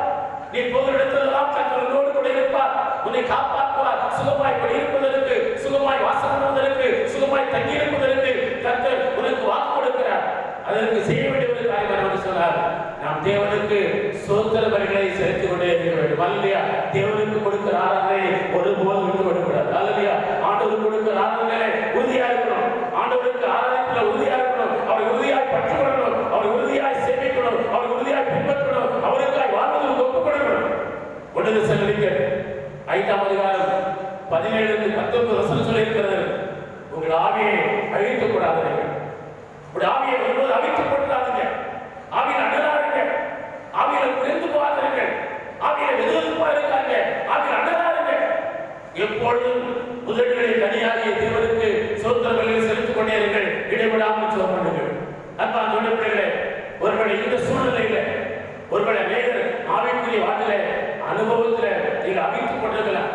நீ போகிற இடத்திலெல்லாம் கர்த்தர் உன்னோடு கூட இருப்பார், உன்னை காப்பாற்றுவார். சுகமாய் குடியிருப்பதற்கு, சுகமாய் வாசம் பண்ணுவதற்கு, சுகமாய் தங்கியிருப்பதற்கு கர்த்தர் உனக்கு வாக்கு கொடுக்கிறார். அதற்கு செய்ய வேண்டிய ஒரு காரியம் என்று சொன்னார், நாம் தேவனுக்கு ஸ்தோத்திர பலிகளை செலுத்திக் கொண்டே இருக்க வேண்டும். அல்லேலூயா. தேவனுக்கு கொடுக்கிற ஆராதனை ஒருபோதும் விட்டு விடக்கூடாது. அல்லேலூயா. ஆண்டவருக்கு கொடுக்கிற ஆராதனை உறுதியா இருக்கணும். ஆண்டவருக்கு ஒன்று தெசலோனிக்கர் 5ஆம் அதிகாரம் 17-19 சொல்லி இருக்கிறது. உங்கள் ஆவியை அழித்துக் கூடாதீங்க. உங்களுடைய ஆவியை வரும்போது அழித்துக் கொள்ளாதீங்க. ஆவியில் அடராருங்க. ஆவியில புரிந்து போகாதீங்க. ஆவியில வெதுவெதுப்பா இருக்காங்க. ஆவியில் அடராருங்க. எப்பொழுதும் முதல்களை கனியாகிய தேவனுக்கு ஸ்தோத்திர பலிகளை செலுத்திக் கொண்டே இருங்கள். இடைவிடாமல் ஜெபம் பண்ணுங்கள். அன்பான பிள்ளைகளே, ஒருவேளை இந்த சூழ்நிலையில ஒருவேளை நேயர் ஆவிக்குரிய வாழ்க்கையில அனுபவத்துல நீங்க அவித்துக் கொண்டிருக்கலாம்.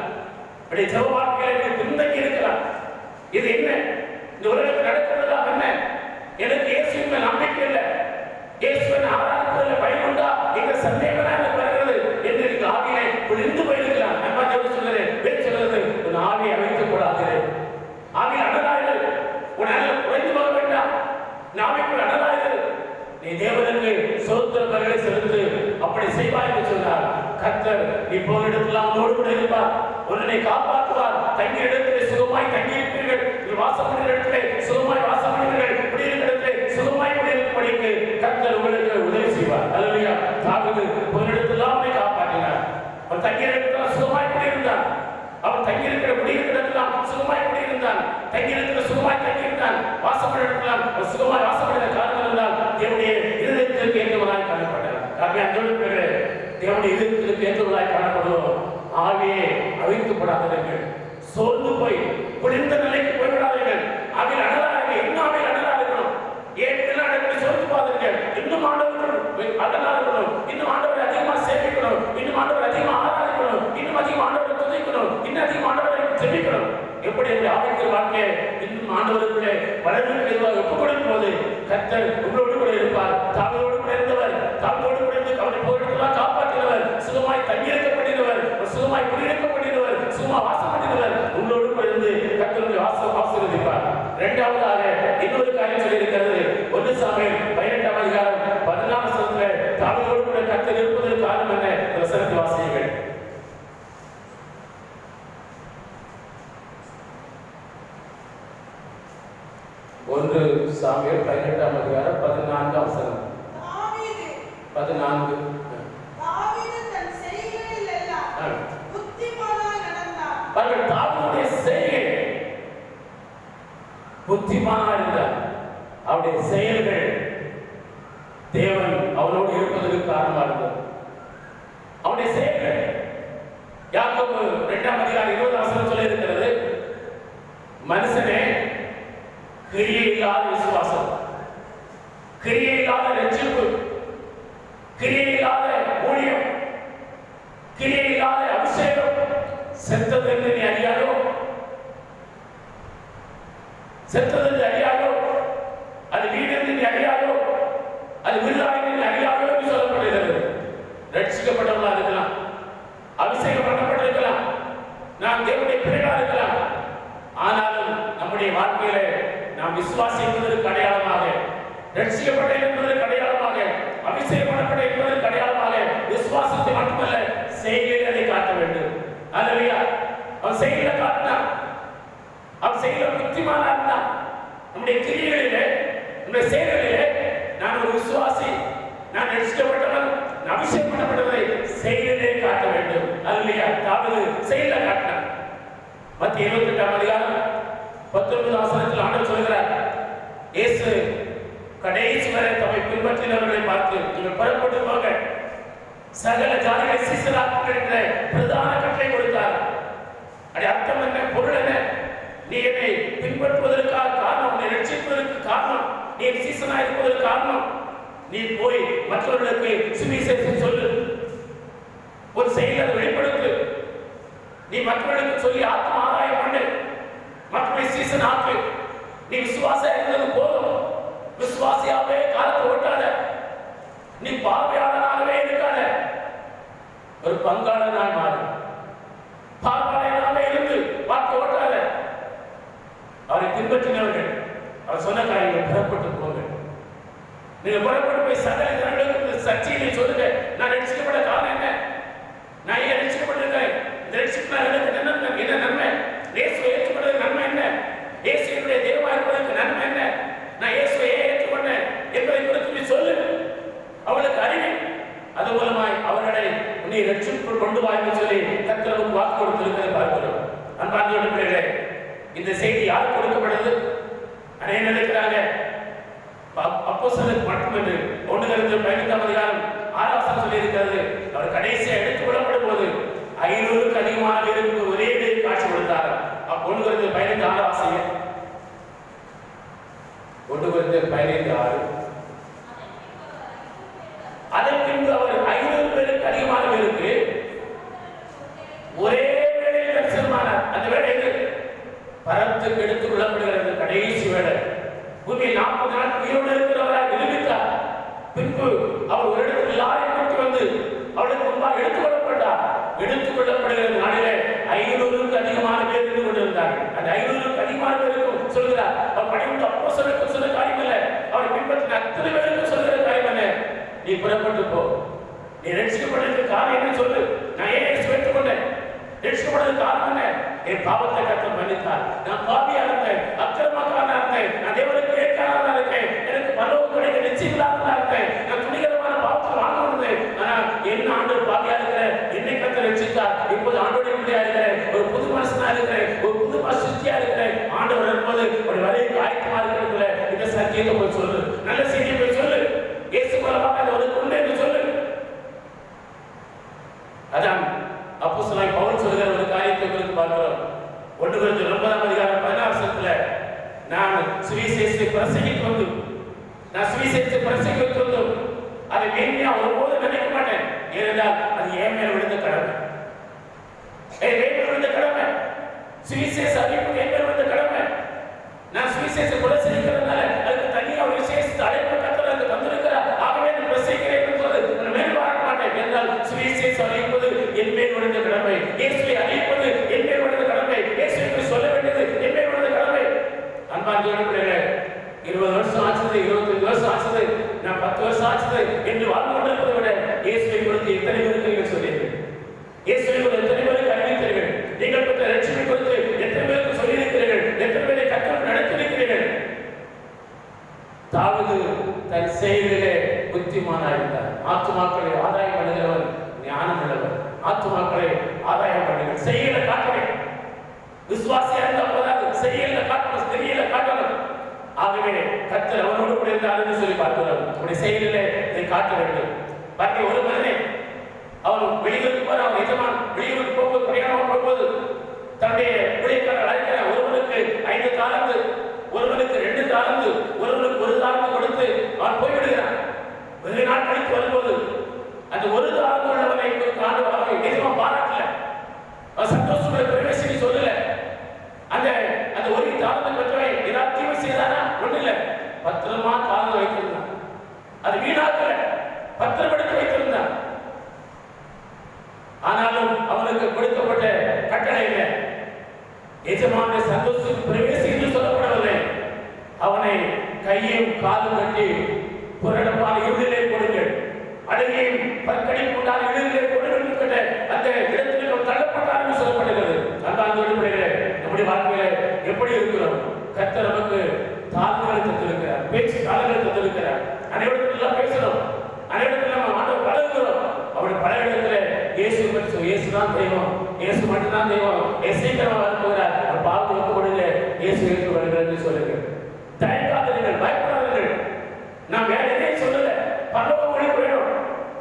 அப்படி ஜெப வாழ்க்கையில பின்தங்கி இருக்கலாம். இது என்ன இந்த உலகத்தில் நடக்கிறதெல்லாம் என்ன? எனக்கு இயேசுவின் நம்பிக்கை இல்லை, இயேசுவின் ஆராதனையில் பயனுண்டா என்ற சந்தேகம் எனக்கு வருகிறது என்று நீங்க ஆவியை புரிந்து போயிருக்கலாம். அன்பா ஜெபம் சொல்லுறேன், வேறு சொல்லுறது, உன் ஆவியை அவித்துக் கூடாது. ஆவியில் அடராய்கள் உன்னால் குறைந்து போக வேண்டாம். ஆவிக்குள் அடராய்கள் நீ தேவனுக்கு ஸ்தோத்திர பலிகளை செலுத்து. அப்படி செய்வாய் என்று சொன்னார் கர்த்தர். நீ போன இடத்துல அவனோடு கூட இருப்பார், உன்னை காப்பாற்றுவார். தங்கிய இடத்திலே சுகமாய் தங்கியிருப்பீர்கள். வாசம் பண்ணுகிற இடத்திலே சுகமாய் வாசம் பண்ணுவீர்கள். குடியிருக்கிற இடத்திலே சுகமாய் குடியிருக்கும்படிக்கு கர்த்தர் உங்களுக்கு உதவி செய்வார். அல்லேலூயா. தாவீது போன இடத்துல அவனை காப்பாற்றினார். அவன் தங்கிய இடத்துல சுகமாய் குடியிருந்தான். அவன் தங்கியிருக்கிற குடியிருக்கிற இடத்துல சுகமாய் குடியிருந்தான். தங்கிய இடத்துல சுகமாய் தங்கியிருந்தான். வாசம் பண்ணுற இடத்துல சுகமாய் வாசம் பண்ணுகிற காரணம் இருந்தால் தேவனுடைய இருதயத்திற்கு ஏற்றவராய் காணப்பட்டார். தேவனுடைய இதயத்திற்கு ஏற்றவராய் காணப்படுவோம். ஆவியை அவிழ்க்கப்படாதீர்கள். சோர்ந்து போய் குளிர்ந்த நிலைக்கு போய்விடாதீர்கள். ஆவியில் அடராதீர்கள். இன்னும் ஆவியில் அடராதீர்கள். ஏன் இதெல்லாம் அடங்கி சோர்ந்து போகாதீர்கள். இன்னும் ஆண்டவர் அடராதீர்கள். இன்னும் ஆண்டவரை அதிகமாக சேவிக்கணும். இன்னும் ஆண்டவரை அதிகமாக ஆராதிக்கணும். இன்னும் அதிகமாக ஆண்டவரை துதிக்கணும். இன்னும் அதிகமாக ஆண்டவரை ஜெபிக்கணும். எப்படி ஆவிக்குரிய வாழ்க்கையை இன்னும் ஆண்டவருக்குள்ளே வளர்ந்து ஒப்புக் கொடுக்கும் போது கர்த்தர் உங்களோடு கூட இருப்பார். தாவீதோடு கூட இருந்தவர், தாவீதோடு கூட இருந்து அவரை போரிடலாம் காப்பாற்றினவர், சுகமாய் தங்கியிருக்கப்படுகிறவர், சுகமாய் குடியிருக்கப்படுகிறவர், சுகமா வாசம் பண்ணினவர் உங்களோடு கூட இருந்து கர்த்தருடைய ஆசீர்வதிப்பார். இரண்டாவதாக இன்னொரு காரியம் சொல்லி இருக்கிறது. 1 சாமுவேல் 18ஆம் அதிகாரம் 14ஆம் வசனத்திலே தாவீதோடு கூட கர்த்தர் இருப்பதற்கு காரணம் என்ன? வசனத்தை வாசியுங்கள். 1 சாமுவேல் 18ஆம் அதிகாரம் 14ஆம் வசனம். தாவீது 14. தாவீது தன் செய்கையில் எல்லாம் புத்திமானாய் நடந்தான். பாருங்கள், தாவீதுடைய செய்கை புத்திமானாய் இருந்தார். அவருடைய செயல்கள் தேவன் அவனோடு இருப்பதற்கு காரணமாக இருந்தது. அவருடைய செயல்கள் யாக்கோபு 2ஆம் அதிகாரம் 20ஆம் வசனம் சொல்லி இருக்கிறது, மனுஷனே கிரியை இல்லாத விசுவாசம், கிரியை இல்லாத ரட்சிப்பு, கிரியை இல்லாத ஊழியம், கிரியை இல்லாத அபிஷேகம் செத்ததென்று நீ அறியாதோ, செத்ததென்று அறியாதோ, அது வீடென்று நீ அறியாதோ, அது விருதாய் நீ அறியாதோ என்று சொல்லப்படுகிறது. ரட்சிக்கப்பட்டவர்களாக இருக்கலாம், அபிஷேகம் பண்ணப்பட்டிருக்கலாம், நாம் தேவனுடைய பிள்ளைகளாக இருக்கலாம். ஆனாலும் நம்முடைய வாழ்க்கையில நாம் விசுவாசி என்பதற்கு அடையாளமாக, ரட்சிக்கப்பட்ட என்பதற்கு அடையாளமாக, அபிஷேகம் பண்ணப்பட்ட என்பதற்கு அடையாளமாக விசுவாசத்தை மட்டுமல்ல செயலில் அதை காட்ட வேண்டும். அல்லேலூயா. அவன் செயலில காட்டினான். அவன் செயலில புத்திமானா இருந்தான். நம்முடைய கிரியைகளிலே, நம்முடைய செயல்களிலே நான் ஒரு விசுவாசி, நான் ரட்சிக்கப்பட்டவன், அபிஷேகம் பண்ணப்பட்டவரை செயலிலே காட்ட வேண்டும். அல்லேலூயா. தாவீது செயலில காட்டினான். மத்திய 28ஆம் அதிகாரம் 19ஆம் வசனத்தில் ஆண்டவர் சொல்கிறார், இயேசு கடைசி வரை தம்மை பின்பற்றினவர்களை பார்த்து, நீங்கள் புறப்பட்டு போங்க, சகல ஜாதிகளை சீசராக்குங்கள் என்ற பிரதான கட்டளை கொடுத்தார். அது அர்த்தம் என்ன? பொருள் என்ன? நீ என்னை பின்பற்றுவதற்காக காரணம், உன்னை ரட்சிப்பதற்கு காரணம், நீ சீசனா இருப்பதற்கு காரணம், நீ போய் மற்றவர்களுக்கு சுவிசேஷம் சொல்லு, ஒரு செயலை வெளிப்படுத்து, நீ மற்றவர்களுக்கு சொல்லி ஆத்ம ஆதாயம் பண்ணு, மற்றவர்களை சீசன் ஆக்கு. நீ விசுவாசம் இருந்தது போதும். விசுவாசியாவே காலத்தை ஓட்டாத, நீ பார்வையாளனாகவே இருக்காத, ஒரு பங்காளனாய் மாறு. பார்வையாளனாகவே இருந்து பார்த்து ஓட்டாத. அவரை பின்பற்றினவர்கள் அவர் சொன்ன காரியங்கள் புறப்பட்டு போங்க. நீங்க புறப்பட்டு போய் சகல ஜனங்களுக்கு சர்ச்சையிலே சொல்லுங்க, நான் ரட்சிக்கப்பட்ட காரணம் என்ன, நான் ஏன் ரட்சிக்கப்பட்டிருக்கேன், இந்த ரட்சிப்பினால் எனக்கு என்ன நன்மை, இயேசுவை ஏற்றுக்கொண்டது நன்மை என்ன, இயேசுடைய தேவமாக இருப்பதற்கு நன்மை என்ன, நான் இயேசுவை ஏற்றுக்கொண்டேன் என்பதை குறித்து சொல்லு. அவளுக்கு அறிவி. அது மூலமாய் அவர்களை உன்னை ரட்சிப்புக்குள் கொண்டு வா என்று சொல்லி கர்த்தருக்கு வாக்கு கொடுத்திருக்கிறதை பார்க்கிறோம். அன்பார்ந்த பிள்ளைகளே, இந்த செய்தி யார் கொடுக்கப்படுது? அநேகர் நினைக்கிறாங்க அப்போஸ்தலருக்கு மட்டுமென்று. 1 கொரிந்தியர் 15:6 சொல்லி இருக்கிறது. அவர் கடைசியா எடுத்துக் கொள்ளப்படும் போது 500க்கு அதிகமான பேருக்கு ஒரே காட்சி கொடுத்தார். 1 கொரிந்தியர் 15:6 1 கொரிந்தியர் 15:6. அதன் பின்பு அவர் 500 பேருக்கு அதிகமான பேருக்கு ஒரே வேளையில் தரிசனமானார். அந்த வேளை பரத்துக்கு எடுத்துக் கொள்ளப்படுகிறது. கடைசி வேளை பூமியில் 40 நாள் உயிரோடு இருக்கிறவராய் நிரூபித்தார். பின்பு அவர் ஒரு இடத்தில் எல்லாரையும் கொண்டு வந்து அவளுக்கு முன்பாக எடுத்துக் கொள்ளப்பட்டார். எடுத்துக் கொள்ளப்படுகிற நாளிலே 500க்கு அதிகமான பேர் இருந்து கொண்டிருந்தார்கள். அந்த 500க்கு அதிகமான பேருக்கு சொல்கிறார். அவர் பணிவுண்டு அப்போஸ்தலருக்கு சொன்ன காரியம் அல்ல, அவரை பின்பற்றின அத்தனை பேருக்கு சொல்கிற காரியம் அல்ல. நீ புறப்பட்டு போ. நீ ரட்சிக்கப்பட்டதுக்கு காரணம் என்ன சொல்லு. நான் ஏன் சுவைத்துக் கொண்டேன்? ரட்சிக்கப்பட்டதுக்கு காரணம் என்ன? என் பாவத்தை கர்த்தர் மன்னித்தார். நான் பாவியா இருந்தேன், அக்கிரமக்காரனா இருந்தேன், நான் தேவனுக்கு ஏற்காரனா இருக்கேன், எனக்கு பரலோகம் கிடைக்க நிச்சயமில்லாதவனா இருக்கேன், நான் துணிகரமான பாவத்தில் வாங்க வந்தேன். ஆனா என்ன ஆண்டவர் பாவியா இருக்கிறேன், என்னை கர்த்தர் ரட்சித்தார். இப்போது ஆண்டவருடைய பிள்ளையா இருக்கிறேன், ஒரு புது மனுஷனா இருக்கிறேன், ஒரு புது மனுஷியா இருக்கிறேன். ஆண்டவர் வரும்போது ஒரு வரைக்கு ஆயத்தமா இருக்கிறதுல இந்த சத்தியத்தை போய் சொல்லு, நல்ல செய்தியை போய் சொல்லு. இயேசு மூலமாக ஒரு கொண்டு என்று சொல்லு. அதான் அப்போஸ்தலன் பவுல் சொல்கிற ஒரு காரியத்தை குறித்து பார்க்கிறோம். 1 கொரிந்தியர் 9:16 நான் சுவிசேஷத்தை பிரசங்கித்து வந்து அதை மேன்மையா ஒருபோது நினைக்க மாட்டேன். ஏனென்றால் அது என் மேல் விழுந்த கடமை. சுவிசேஷ அறிவிப்பு என் மேல் விழுந்த கடமை. நான் சுவிசேஷத்தை பிரசங்கிக்கிறதுனால அதுக்கு தனியாக ஒரு விசேஷத்தை அழைப்பு கர்த்தர் எனக்கு தந்திருக்கிறார். ஆகவே நான் பிரசங்கிக்கிறேன் என்று சொல்லி மேல் பார்க்க மாட்டேன். என்றால் சுவிசேஷம் அறிவிப்பது என் மேல் விழுந்த கடமை. இயேசுவை அறிவிப்பது என் மேல் விழுந்த கடமை. இயேசுவை சொல்ல வேண்டியது என் மேல் விழுந்த கடமை. அன்பார்ந்த பிள்ளைகளே, 20 வருஷம் ஆச்சது, 25 வருஷம் ஆச்சது, நான் 10 வருஷம் ஆச்சது என்று வாழ்ந்து கொண்டிருப்பதை விட இயேசுவை குறித்து எத்தனை பேருக்கு நீங்கள் சொன்னீர்கள்? இயேசுவை குறித்து எத்தனை பேருக்கு அறிவித்தீர்கள்? நீங்கள் பெற்ற ரட்சிப்பை குறித்து எத்தனை பேருக்கு சொல்லியிருக்கிறீர்கள்? எத்தனை பேரை கர்த்தர் நடத்தியிருக்கிறீர்கள்? தாவீது தன் செயலிலே புத்திமானாக இருந்தார். ஆத்துமாக்களை ஆதாயம் பண்ணுகிறவர் ஞானம் உள்ளவர். ஆத்துமாக்களை ஆதாயம் பண்ணுங்கள், செயலை காட்டணும். விசுவாசியா இருந்தா போதாது, செயலை காட்டணும், கிரியையில காட்டணும். ஆகவே கர்த்தர் அவனோடு கூட இருந்தார் என்று சொல்லி பார்க்கிறோம். உடைய செயலிலே இதை காட்ட வேண்டும். பாருங்க, ஒரு மனிதனை அவன் வெளியூருக்கு போற, அவன் எஜமான் வெளியூருக்கு போகும்போது, பிரயாணம் போகும்போது தன்னுடைய ஊழியக்காரர் அழைக்கிறார். ஒருவனுக்கு 5 தாலந்து, ஒருவனுக்கு 2 தாலந்து, ஒருவனுக்கு 1 தாலந்து கொடுத்து அவன் போய்விடுகிறான். வெகு நாள் கழித்து வரும்போது அந்த 1 தாலந்து உள்ளவனை ஆண்டவராக எதுவும் பாராட்டல, சந்தோஷம் பிரவேசி சொல்லல. அந்த 1 தாலந்து பெற்றவன் ஏதாவது தீமை செய்தானா? ஒண்ணு இல்லை, பத்திரமா தாழ்ந்து வைத்திருந்தான். அது வீணாக்கல, பத்திரப்படுத்தி வைத்திருந்தான். ஆனாலும் அவனுக்கு கொடுக்கப்பட்ட கட்டளை இல்லை, எஜமான சந்தோஷம் பிரவேசி என்று சொல்லப்படவில்லை. அவனை கையும் காலும் கட்டி புரடமான இருளிலே கொடுங்கள், அழுகையும் பற்கடிப்பு உண்டான இருளிலே கொடுங்கள் என்கிற அந்த இடத்திற்கு தள்ளப்பட்டார் என்று சொல்லப்படுகிறது. அன்பார்ந்த பிள்ளைகளே, நம்முடைய வாழ்க்கையில எப்படி இருக்கிறோம்? கர்த்தர் நமக்கு தாழ்வுகளை தந்திருக்கிறார், பேச்சு காலங்களை தந்திருக்கிறார். அனைவருக்கும் பேசணும், அனைவருக்கும் நம்ம ஆண்டவர் பழகுகிறோம். அவருடைய பல இடத்துல இயேசு பற்றி, இயேசுதான் தெய்வம், இயேசு மட்டும்தான் தெய்வம், சீக்கிரமா வரப்போகிறார், அவர் பாவத்தை ஒப்பு கொடுங்க, இயேசு ஏற்று வருகிறார் என்று சொல்லுங்க. தயங்காதீர்கள், பயப்படாதீர்கள். நான் வேற எதையும் சொல்லல, பரலோக வழி போயிடும்.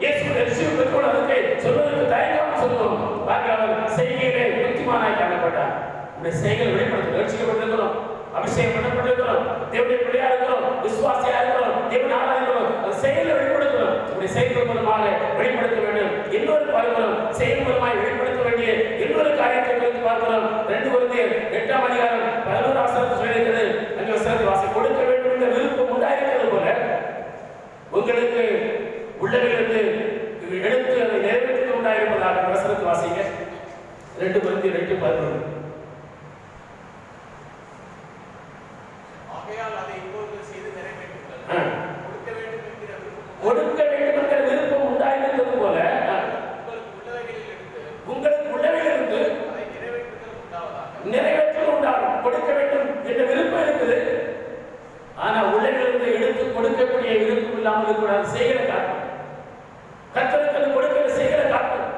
இயேசு ரட்சிப்பு பெற்றோடு அதுக்கு சொல்வதற்கு தயங்காமல் சொல்லுவோம். அவர் செய்கையிலே புத்திமானாய் காணப்பட்டார். உடைய செய்கைகள் வெளிப்படுத்த ரட்சிக்கப்பட்டிருக்கிறோம், அபிஷேகம் பண்ணப்பட்டிருக்கிறோம், தேவனுடைய பிள்ளையா இருக்கிறோம், விசுவாசியா இருக்கிறோம், தேவன் ஆராதிக்கிறோம். அந்த செயலை வெளிப்படுத்துகிறோம். உடைய செயல்கள் மூலமாக வெளிப்படுத்த வேண்டும். இன்னொரு பார்க்கிறோம், செயல் மூலமாக வெளிப்படுத்த வேண்டிய இன்னொரு காரியத்தை குறித்து பார்க்கிறோம். 2 கொரிந்தியர் 8:11 சொல்லியிருக்கிறது. அங்கே வசனத்தை வாசி, கொடுக்க வேண்டும் என்ற விருப்பம் உண்டாயிருக்கிறது போல உங்களுக்கு உள்ளவிலிருந்து எடுத்து அதை நிறைவேற்றி உண்டாயிருப்பதாக வசனத்தை வாசிங்க. 2 கொரிந்தியர் 8:11. கொடுக்க வேண்டும் என்கிற விருப்பம் உண்டாயிருக்கிறது போல உங்களுக்கு உள்ளவையிலிருந்து நிறைவேற்றம் உண்டாகும். கொடுக்க வேண்டும் என்ற விருப்பம் இருக்குது, ஆனா உள்ளவிலிருந்து எடுத்து கொடுக்கக்கூடிய விருப்பம் இல்லாமல் இருக்கிற செய்கிற காட்டும். கர்த்தருக்கு கொடுக்கிற செய்கிற காட்டும்.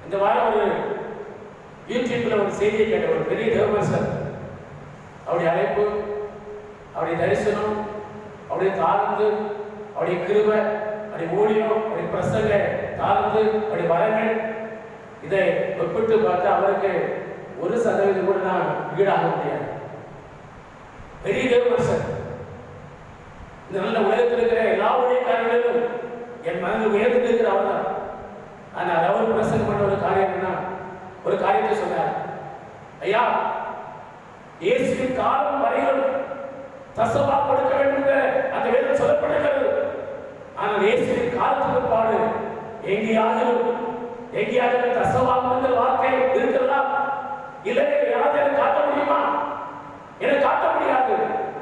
இந்த வாரம் ஒரு யூடியூப்ல ஒரு செய்தியை கேட்ட ஒரு பெரிய தேவமனுஷன், அவருடைய அழைப்பு, அவருடைய தரிசனம், அவருடைய தாழ்ந்து, அவருடைய கிருபை, அவருடைய ஊழியம், அவருடைய பிரசங்க தாழ்ந்து, அவருடைய வரங்கள், இதை ஒப்பிட்டு பார்த்தா அவருக்கு 1% கூட நான் ஈடாக முடியாது. பெரிய தேவமனுஷன். இந்த நல்ல உலகத்தில் இருக்கிற எல்லா ஊழியக்காரர்களும் என் மனதில் உயர்ந்து இருக்கிற அவர் தான். ஆனால் அவர் பிரசங்கம் பண்ண ஒரு காரியம்னா ஒரு காரியத்தை சொன்னார். ஐயா, இயேசுவின் காலம் வரையிலும் தசமா கொடுக்க வேண்டும் என்ற அந்த வேதம் சொல்லப்படுகிறது. ஆனால் இயேசுவின் காலத்துக்கு பாடு எங்கேயாவது தசவாகம் என்ற வார்த்தை இருக்கிறதா? இல்லை, யாராவது காட்ட முடியுமா? எனக்கு காட்ட முடியாது.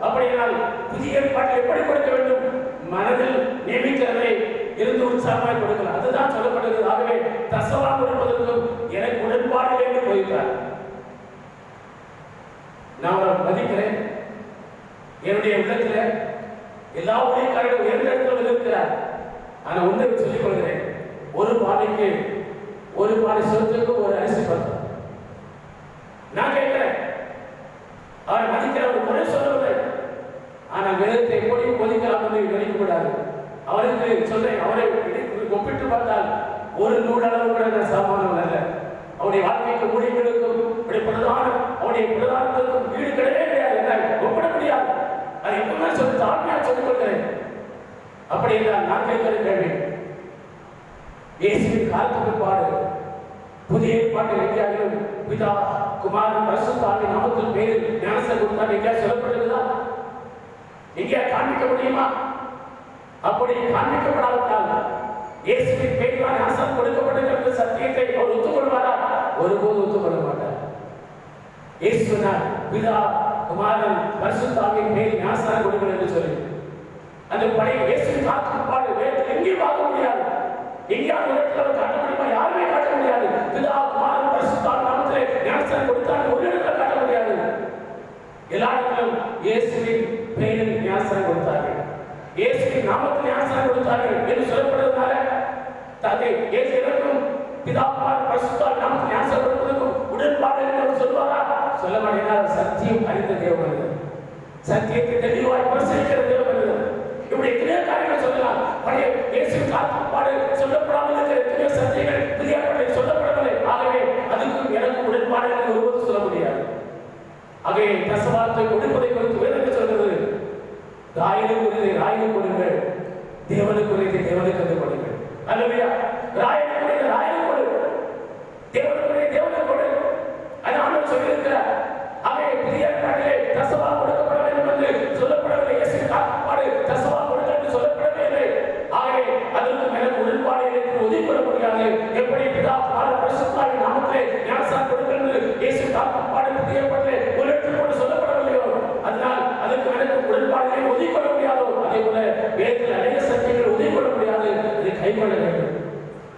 அப்படியானால் புதிய ஏற்பாட்டில் எப்படி கொடுக்க வேண்டும்? மனதில் நியமிக்கிறதை இருந்து உற்சாகமாய் கொடுக்கலாம். அதுதான் சொல்லப்படுகிறது. ஆகவே தசவாகம் கொடுப்பதற்கும் எனக்கு உடன்பாடு என்று போயிருக்கார். நான் அவரை மதிக்கிறேன். என்னுடைய உள்ளத்தில் எல்லா ஊழியக்காரர்களும் உயர்ந்த இடத்துல இருக்கிறார். ஆனால் ஒன்றை சொல்லிக் கொள்கிறேன், ஒரு பானைக்கு ஒரு பானை சொத்துக்கு ஒரு அரிசி பருப்பு. நான் கேட்கிறேன், அவரை மதிக்கிற ஒரு முறை சொல்லவில்லை. ஆனால் வேதத்தை எப்படி பொதிக்கலாம் என்று நினைக்கக்கூடாது. அவருக்கு சொல்றேன், அவரை ஒப்பிட்டு பார்த்தால் ஒரு நூலளவு கூட நான் சாமானம் அல்ல. அவருடைய வாழ்க்கைக்கு முடிவுகளுக்கும் அவருடைய பிரதானத்திற்கும் வீடு கிடையவே கிடையாது. என்ன ஒப்பிட முடியாது. அதை எப்பவுமே சொல்லி தாழ்மையாக சொல்லிக் கொள்கிறேன். அப்படி என்றால் நான் கேட்கிற கேள்வி, இயேசுவின் காலத்துக்கு பாடு புதிய ஏற்பாட்டில் எங்கேயாவது பிதா குமாரன் பரிசுத்த ஆவியின் நாமத்தில் பேரில் ஞானஸ்நானம் கொடுத்தார் எங்கேயா சொல்லப்படுகிறதா? எங்கேயா காண்பிக்க முடியுமா? அப்படி காண்பிக்கப்படாவிட்டால் இயேசுவின் பேரில் ஞானஸ்நானம் கொடுக்கப்பட்டிருக்கிற சத்தியத்தை அவர் ஒத்துக்கொள்வாரா? ஒருபோது ஒத்துக்கொள்ள மாட்டார். இயேசுவினார் பிதா குமாரன் பரிசுத்த ஆவியின் பேரில் ஞானஸ்நானம் கொடுங்கள் என்று சொல்லி அந்த பழைய இயேசுவின் காலத்துக்கு பாடு வேதத்தில் எங்கேயும் பார்க்க முடியாது. எங்கேயாவது இடத்துல காட்ட முடியுமா? யாருமே காட்ட முடியாது. பிதா குமாரன் பரிசுத்த ஆவியின் நாமத்திலே ஞானஸ்நானம் கொடுத்தால் ஒரு இடத்துல காட்ட முடியாது. எல்லா இடத்திலும் இயேசுவின் பெயரில் ஞானஸ்நானம் கொடுத்தார்கள், இயேசுவின் நாமத்தில் ஞானஸ்நானம் கொடுத்தார்கள் என்று சொல்லப்படுவதனால தந்தை இயேசு எனக்கும் பிதா குமாரன் பரிசுத்த ஆவியின் நாமத்தில் ஞானஸ்நானம் கொடுப்பதற்கும் உடன்பாடு என்று சொல்வாரா? சொல்ல மாட்டேங்கிறார். சத்தியம் அறிந்த தேவன், சத்தியத்தை தெளிவாய் பிரசங்கிக்கிற தேவன். இப்படி எத்தனையோ காரியங்கள் சொல்லலாம். பழைய இயேசுவின் காலத்துக்கு பாடு சொல்லப்படாமல் இருக்கிற எத்தனையோ சத்தியங்கள் புதிய ஏற்பாட்டில் சொல்லப்படவில்லை. ஆகவே அதுக்கும் எனக்கு உடன்பாடு என்று ஒருபோது சொல்ல முடியாது. ஆகவே தசவாரத்தை கொடுப்பதை குறித்து வேதம் சொல்கிறது, ராயனுக்குரியதை ராயனுக்கு கொடுங்கள், தேவனுக்குரியதை தேவனுக்கு வந்து கொடுங்கள். அல்லையா? ராயனுக்குரியதை ராயனுக்கு கொடு, தேவனுக்குரிய தேவனுக்கு கொடு. அது ஆண்டவர் சொல்லியிருக்கிறார். ஆகவே புதிய ஏற்பாட்டிலே தசவாரம் கொடுக்கப்பட வேண்டும் என்று சொல்லப்படவில்லை. இயேசுவின் காலத்துக்கு தசவா கொடுக்க என்று சொல்லப்படவே இல்லை. ஆகவே அதற்கு எனக்கு உடன்பாடு என்று ஒதுக்கிவிட முடியாது. எப்படி பிதா குமாரன் பரிசுத்த ஆவியின் நாமத்திலே ஞானஸ்நானம் கொடுங்கள் என்று இயேசுவின் காலத்துக்கு புதிய ஏற்பாட்டிலே ஒரு இடத்தில் கூட சொல்லப்படவில்லையோ, அதனால் அதற்கு எனக்கு உடன்பாடுகளை ஒதுக்கிவிட முடியாதோ, அதே போல வேதத்தில் அநேக சத்தியங்களை ஒதுக்கிவிட முடியாது. அதை கைவிட வேண்டும்,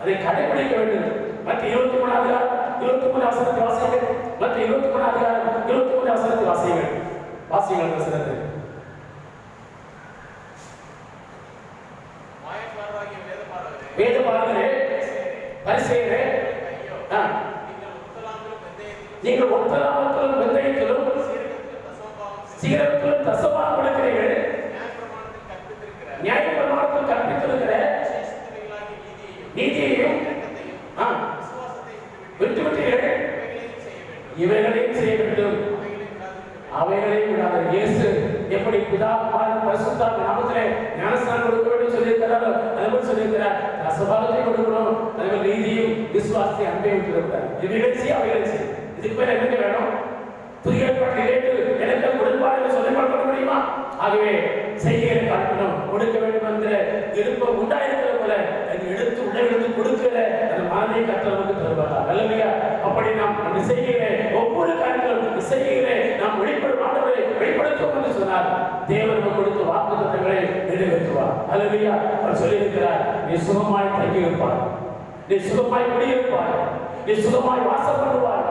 அதை கடைபிடிக்க வேண்டும். மற்ற 23 அதிகாரம் 23 வசனத்தை வாசியுங்கள். மற்ற 23 அதிகாரம் 23 வசனத்தை வாசியுங்கள். வாசியுங்கள் வசனத்தை. வேதபாரகரே, பரிசேயரே, நீங்கள் ஒத்தலாமத்திலும் வெந்தயத்திலும் சீரகத்திலும் தசவாரம் கொடுக்கிறீர்கள், நியாயப்பிரமாணத்தில் கற்பித்திருக்கிற நீதியையும் விட்டுவிட்டீர்கள். இவைகளையும் செய்ய வேண்டும், அவைகளையும் விடாது. இயேசு எப்படி பிதா குமாரன் பரிசுத்த ஆவியின் நாமத்திலே ஞானஸ்நானம் கொடுக்க வேண்டும் சொல்லியிருக்கிறாரோ அதுபோல் சொல்லியிருக்கிறார். தசவாரத்தை கொடுக்கணும், அதுபோல் நீதியும் விசுவாசத்தை அன்பை விட்டுவிட்டார். இவைகளை செய்ய அவைகளை செய்ய. இதுக்கு மேல என்ன வேணும்? புதிய ஏற்பாட்டிலே எனக்கு உடன்பாடு சொல்லிக் கொடுக்க முடியுமா? ஆகவே செய்கையை காட்டணும், கொடுக்க வேண்டும் என்ற விருப்பம் உண்டாயிருக்கிற போல எடுத்து உடனெடுத்து கொடுக்கிற அந்த மனதை கற்றவர்களுக்கு தருவாரா? அல்லையா? அப்படி நாம் அந்த செய்கையிலே ஒவ்வொரு காரியங்களும் செய்கையிலே நாம் வெளிப்படுத்துவோம் என்று சொன்னார். தேவனுக்கு கொடுத்த வாக்குத்தத்தங்களை நிறைவேற்றுவார். அல்லையா? அவர் சொல்லியிருக்கிறார், நீ சுகமாய் தங்கியிருப்பார், நீ சுகமாய் குடியிருப்பார், நீ சுகமாய் வாசம் பண்ணுவார்,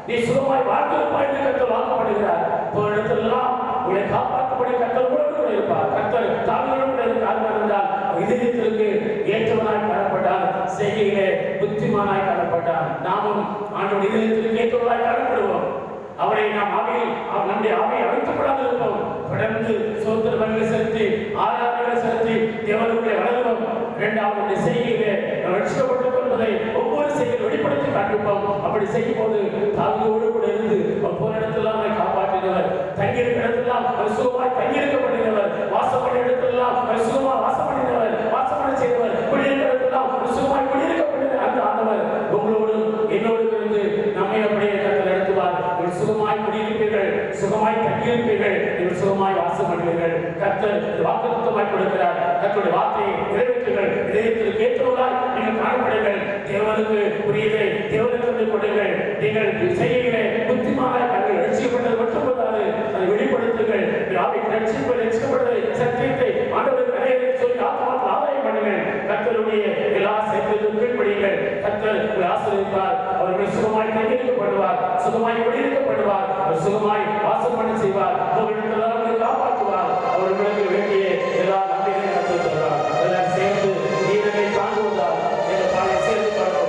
நீ சுகமாய் வாழ்ந்திருப்பாய் என்று கர்த்தர் வாக்குப்படுகிறார். இடத்திலெல்லாம் உங்களை காப்பாற்றப்படி கர்த்தர் உங்களோடு கூட இருப்பார். கர்த்தர் தாவியோடு கூட இருக்கார் என்றால் இதயத்திற்கு ஏற்றவனாய் காணப்பட்டான், செய்கையிலே புத்திமானாய் காணப்பட்டான். நாமும் ஆண்டவர் இதயத்திற்கு ஏற்றவனாய் காணப்படுவோம். அவரை நாம் ஆவியில் நம்முடைய ஆவியை அழைக்கப்படாது இருப்போம். தொடர்ந்து சோதர பலிகளை செலுத்தி ஆராதனை செலுத்தி தேவனுக்குள்ளே வளருவோம். இரண்டாவது செய்கையிலே நாம் ரட்சிக்கப்பட்டுக் கொள்வதை ஒவ்வொரு செய்கையில் வெளிப்படுத்தி காண்பிப்போம். அப்படி செய்யும் போது தாவியோடு கூட இருந்து போன இடத்தெல்லாம் நம்மை காப்பாற்றினவர், தங்கியிருக்க இடத்தெல்லாம் சுகமாய் தங்கியிருக்கப்பட்டினவர், வாசம் பண்ண இடத்தெல்லாம் சுகமாக வாசம் பண்ணினவர், வாசம் பண்ண செய்தவர், குடியிருக்க இடத்தெல்லாம் சுகமாய் குடியிருக்கப்பட்டது. அந்த ஆண்டவர் உங்களோடு என்னோடு இருந்து நம்மை அப்படியே கருத்தில் நடத்துவார். சுகமாய் குடியிருப்பீர்கள், சுகமாய் தங்கியிருப்பீர்கள், நீங்கள் சுகமாய் வாசம் பண்ணுவீர்கள். கர்த்தர் வாக்குத்தத்தமாய் கொடுக்கிறார். கர்த்தருடைய வார்த்தையை நிறைவேற்றுங்கள். இதயத்திற்கு ஏற்றவர்களாய் நீங்கள் காணப்படுங்கள். தேவனுக்கு புரியுதை தேவனுக்கு கொடுங்கள். நீங்கள் செய்கிறீர்களே புத்திமானாய் கண்கள் ரட்சிக்கப்பட்டது மட்டும் போதாது, அதை வெளிப்படுத்துங்கள். ரட்சிக்கப்பட்டதை சத்தியத்தை ஆண்டவருக்கு நிறைய சொல்லி ஆத்மாக்கள் ஆதாயம் பண்ணுங்கள். கர்த்தருடைய எல்லா செயல்களுக்கும் கீழ்ப்படியுங்கள். கர்த்தர் ஆசீர்வதிப்பார். அவர்கள் சுகமாய் தங்கியிருக்கப்படுவார், சுகமாய் குடியிருக்கப்படுவார், அவர் சுகமாய் வாசம் பண்ண செய்வார். அவர்களை காப்பாற்றுவார். அவர்களுக்கு வேண்டிய எல்லா நன்மைகளையும் கற்றுத் தருவார். எல்லாம் சேர்ந்து நீரை தாங்குவதால் இந்த பாலை சேர்ந்து பார்க்கிறோம்.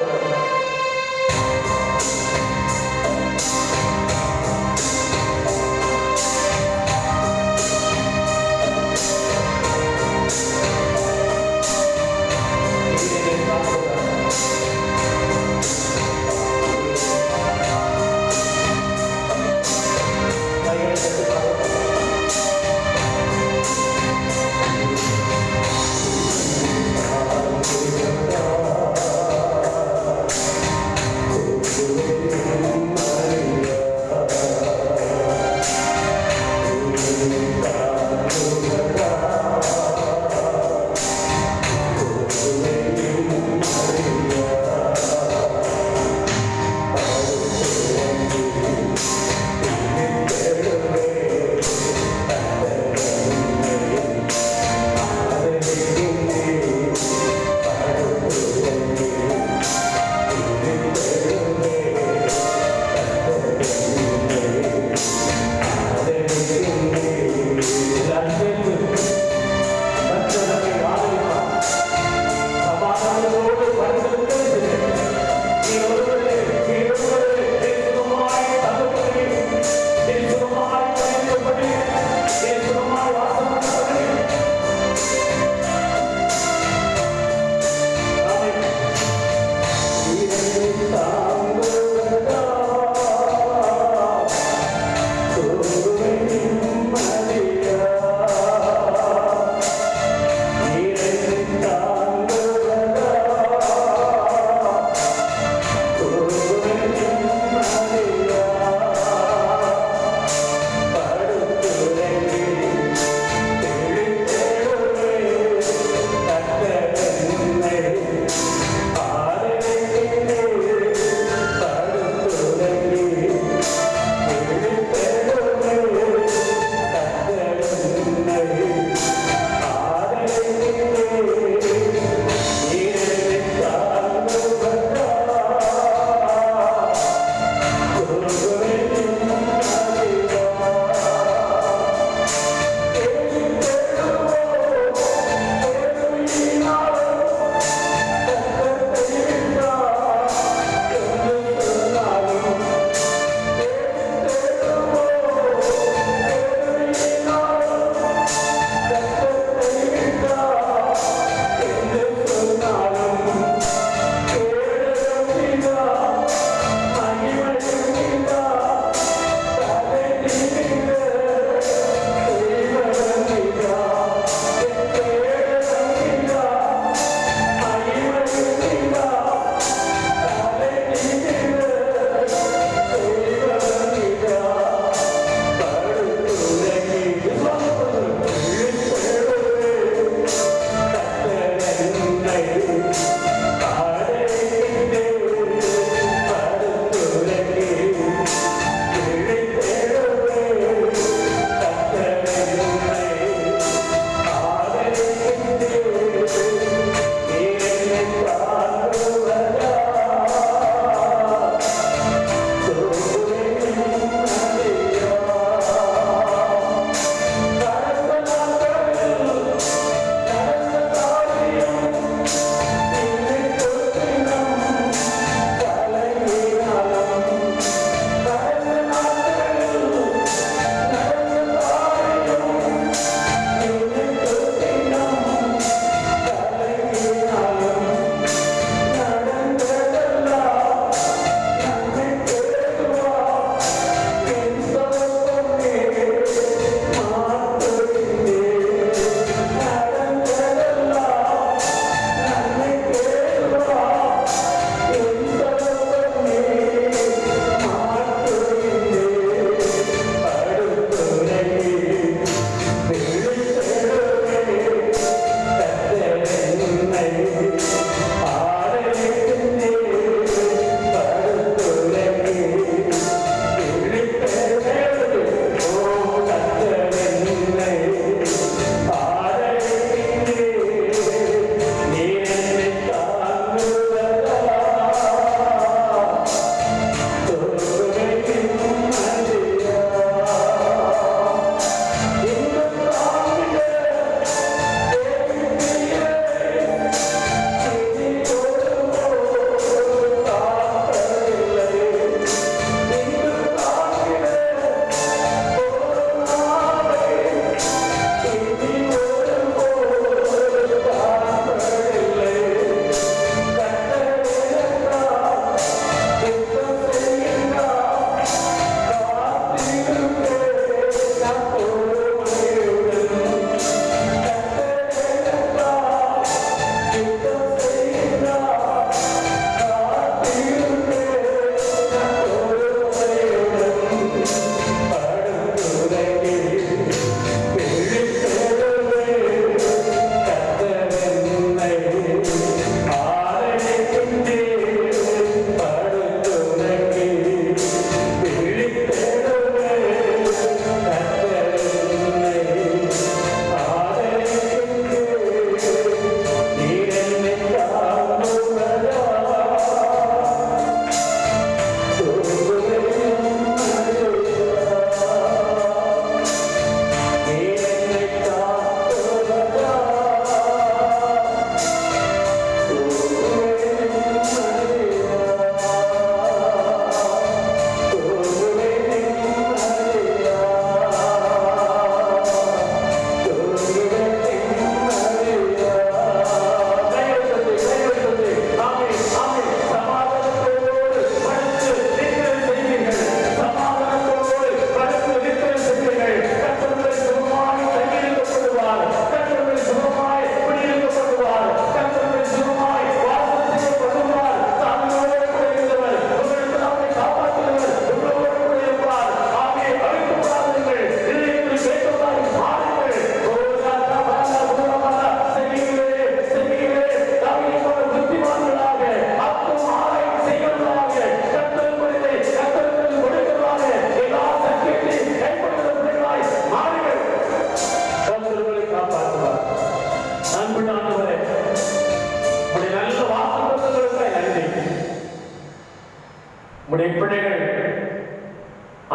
உடைய பிள்ளைகள்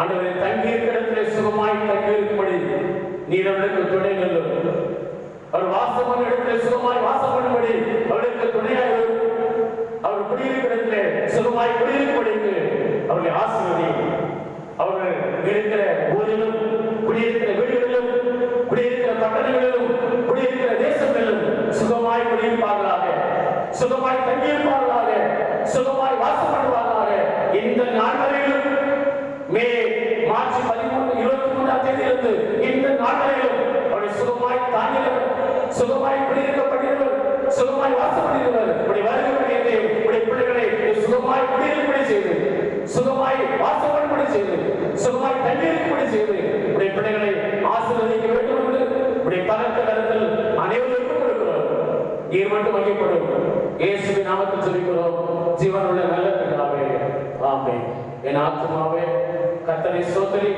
ஆண்டவரை தங்கி இருக்கிற சுகமாய் தங்கி இருக்கும்படி நீர் அவர்களுக்கு துணை நல்லது. அவர் வாசம் பண்ண இடத்துல சுகமாய் வாசம் பண்ணும்படி அவர்களுக்கு துணையாக அவர் குடியிருக்கிற சுகமாய் குடியிருக்கும்படிக்கு அவர்களை ஆசீர்வதி. அவர்கள் இருக்கிற ஊரிலும் குடியிருக்கிற வீடுகளிலும் குடியிருக்கிற பட்டணங்களிலும் குடியிருக்கிற தேசங்களிலும் சுகமாய் குடியிருப்பார்களாக, சுகமாய் தங்கியிருப்பார்களாக, சுகமாய் வாசம் பண்ணுவார்களாக. இந்த நாள் வரையிலும் மார்ச் 23ஆம் தேதியிலிருந்து இந்த நாள் வரையிலும் அவருடைய சுகமாய் தாங்கினவர், சுகமாய் குடியிருக்கப்பட்டவர், சுகமாய் வாசப்படுகிறவர். இப்படி வருகிறவர்களே உடைய பிள்ளைகளை சுகமாய் குடியிருப்படி செய்து, சுகமாய் வாசப்படும்படி செய்து, சுகமாய் தங்கியிருக்கும்படி செய்து உடைய பிள்ளைகளை ஆசீர்வதிக்க வேண்டும் என்று உடைய பலத்த கருத்தில் அனைவருக்கும் கொடுக்கிறோம். நீர் மட்டும் வகைப்படும் இயேசுவின் நாமத்தில் சொல்லிக்கிறோம். ஜீவனுள்ள நல்ல பிதாவே, ஆமென். என் ஆத்துமாவே கர்த்தரை ஸ்தோத்திரி,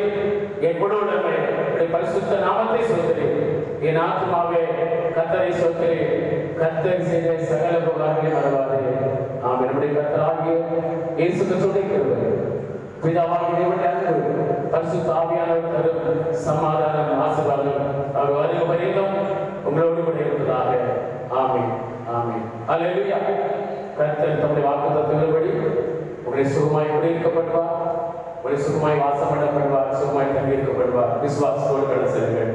என் குடவுடமே பரிசுத்த நாமத்தை ஸ்தோத்திரி. என் ஆத்துமாவே கர்த்தரை ஸ்தோத்திரி, கர்த்தர் செய்த சகல உபகாரங்களை மறவாதே. ஆமென். நம்முடைய கர்த்தராகிய இயேசு கிறிஸ்துவின் கிருபை, பிதாவாகிய தேவனுடைய அன்பு, பரிசுத்த ஆவியானவர் தரும் சமாதானம், ஆசீர்வாதம் அவர் வருகை வரையிலும் உங்களோடு கூட இருப்பதாக. ஆமென், ஆமென். அல்லேலூயா. கர்த்தர் தம்முடைய வாக்குத்தத்தத்தின்படி உங்களை சுகமாய் குடியிருக்கப்படுவார், உங்களை சுகமாய் வாசம் பண்ணப்படுவார், சுகமாய் தங்கியிருக்கப்படுவார். விசுவாசத்தோடு கடந்து செல்லுங்கள்.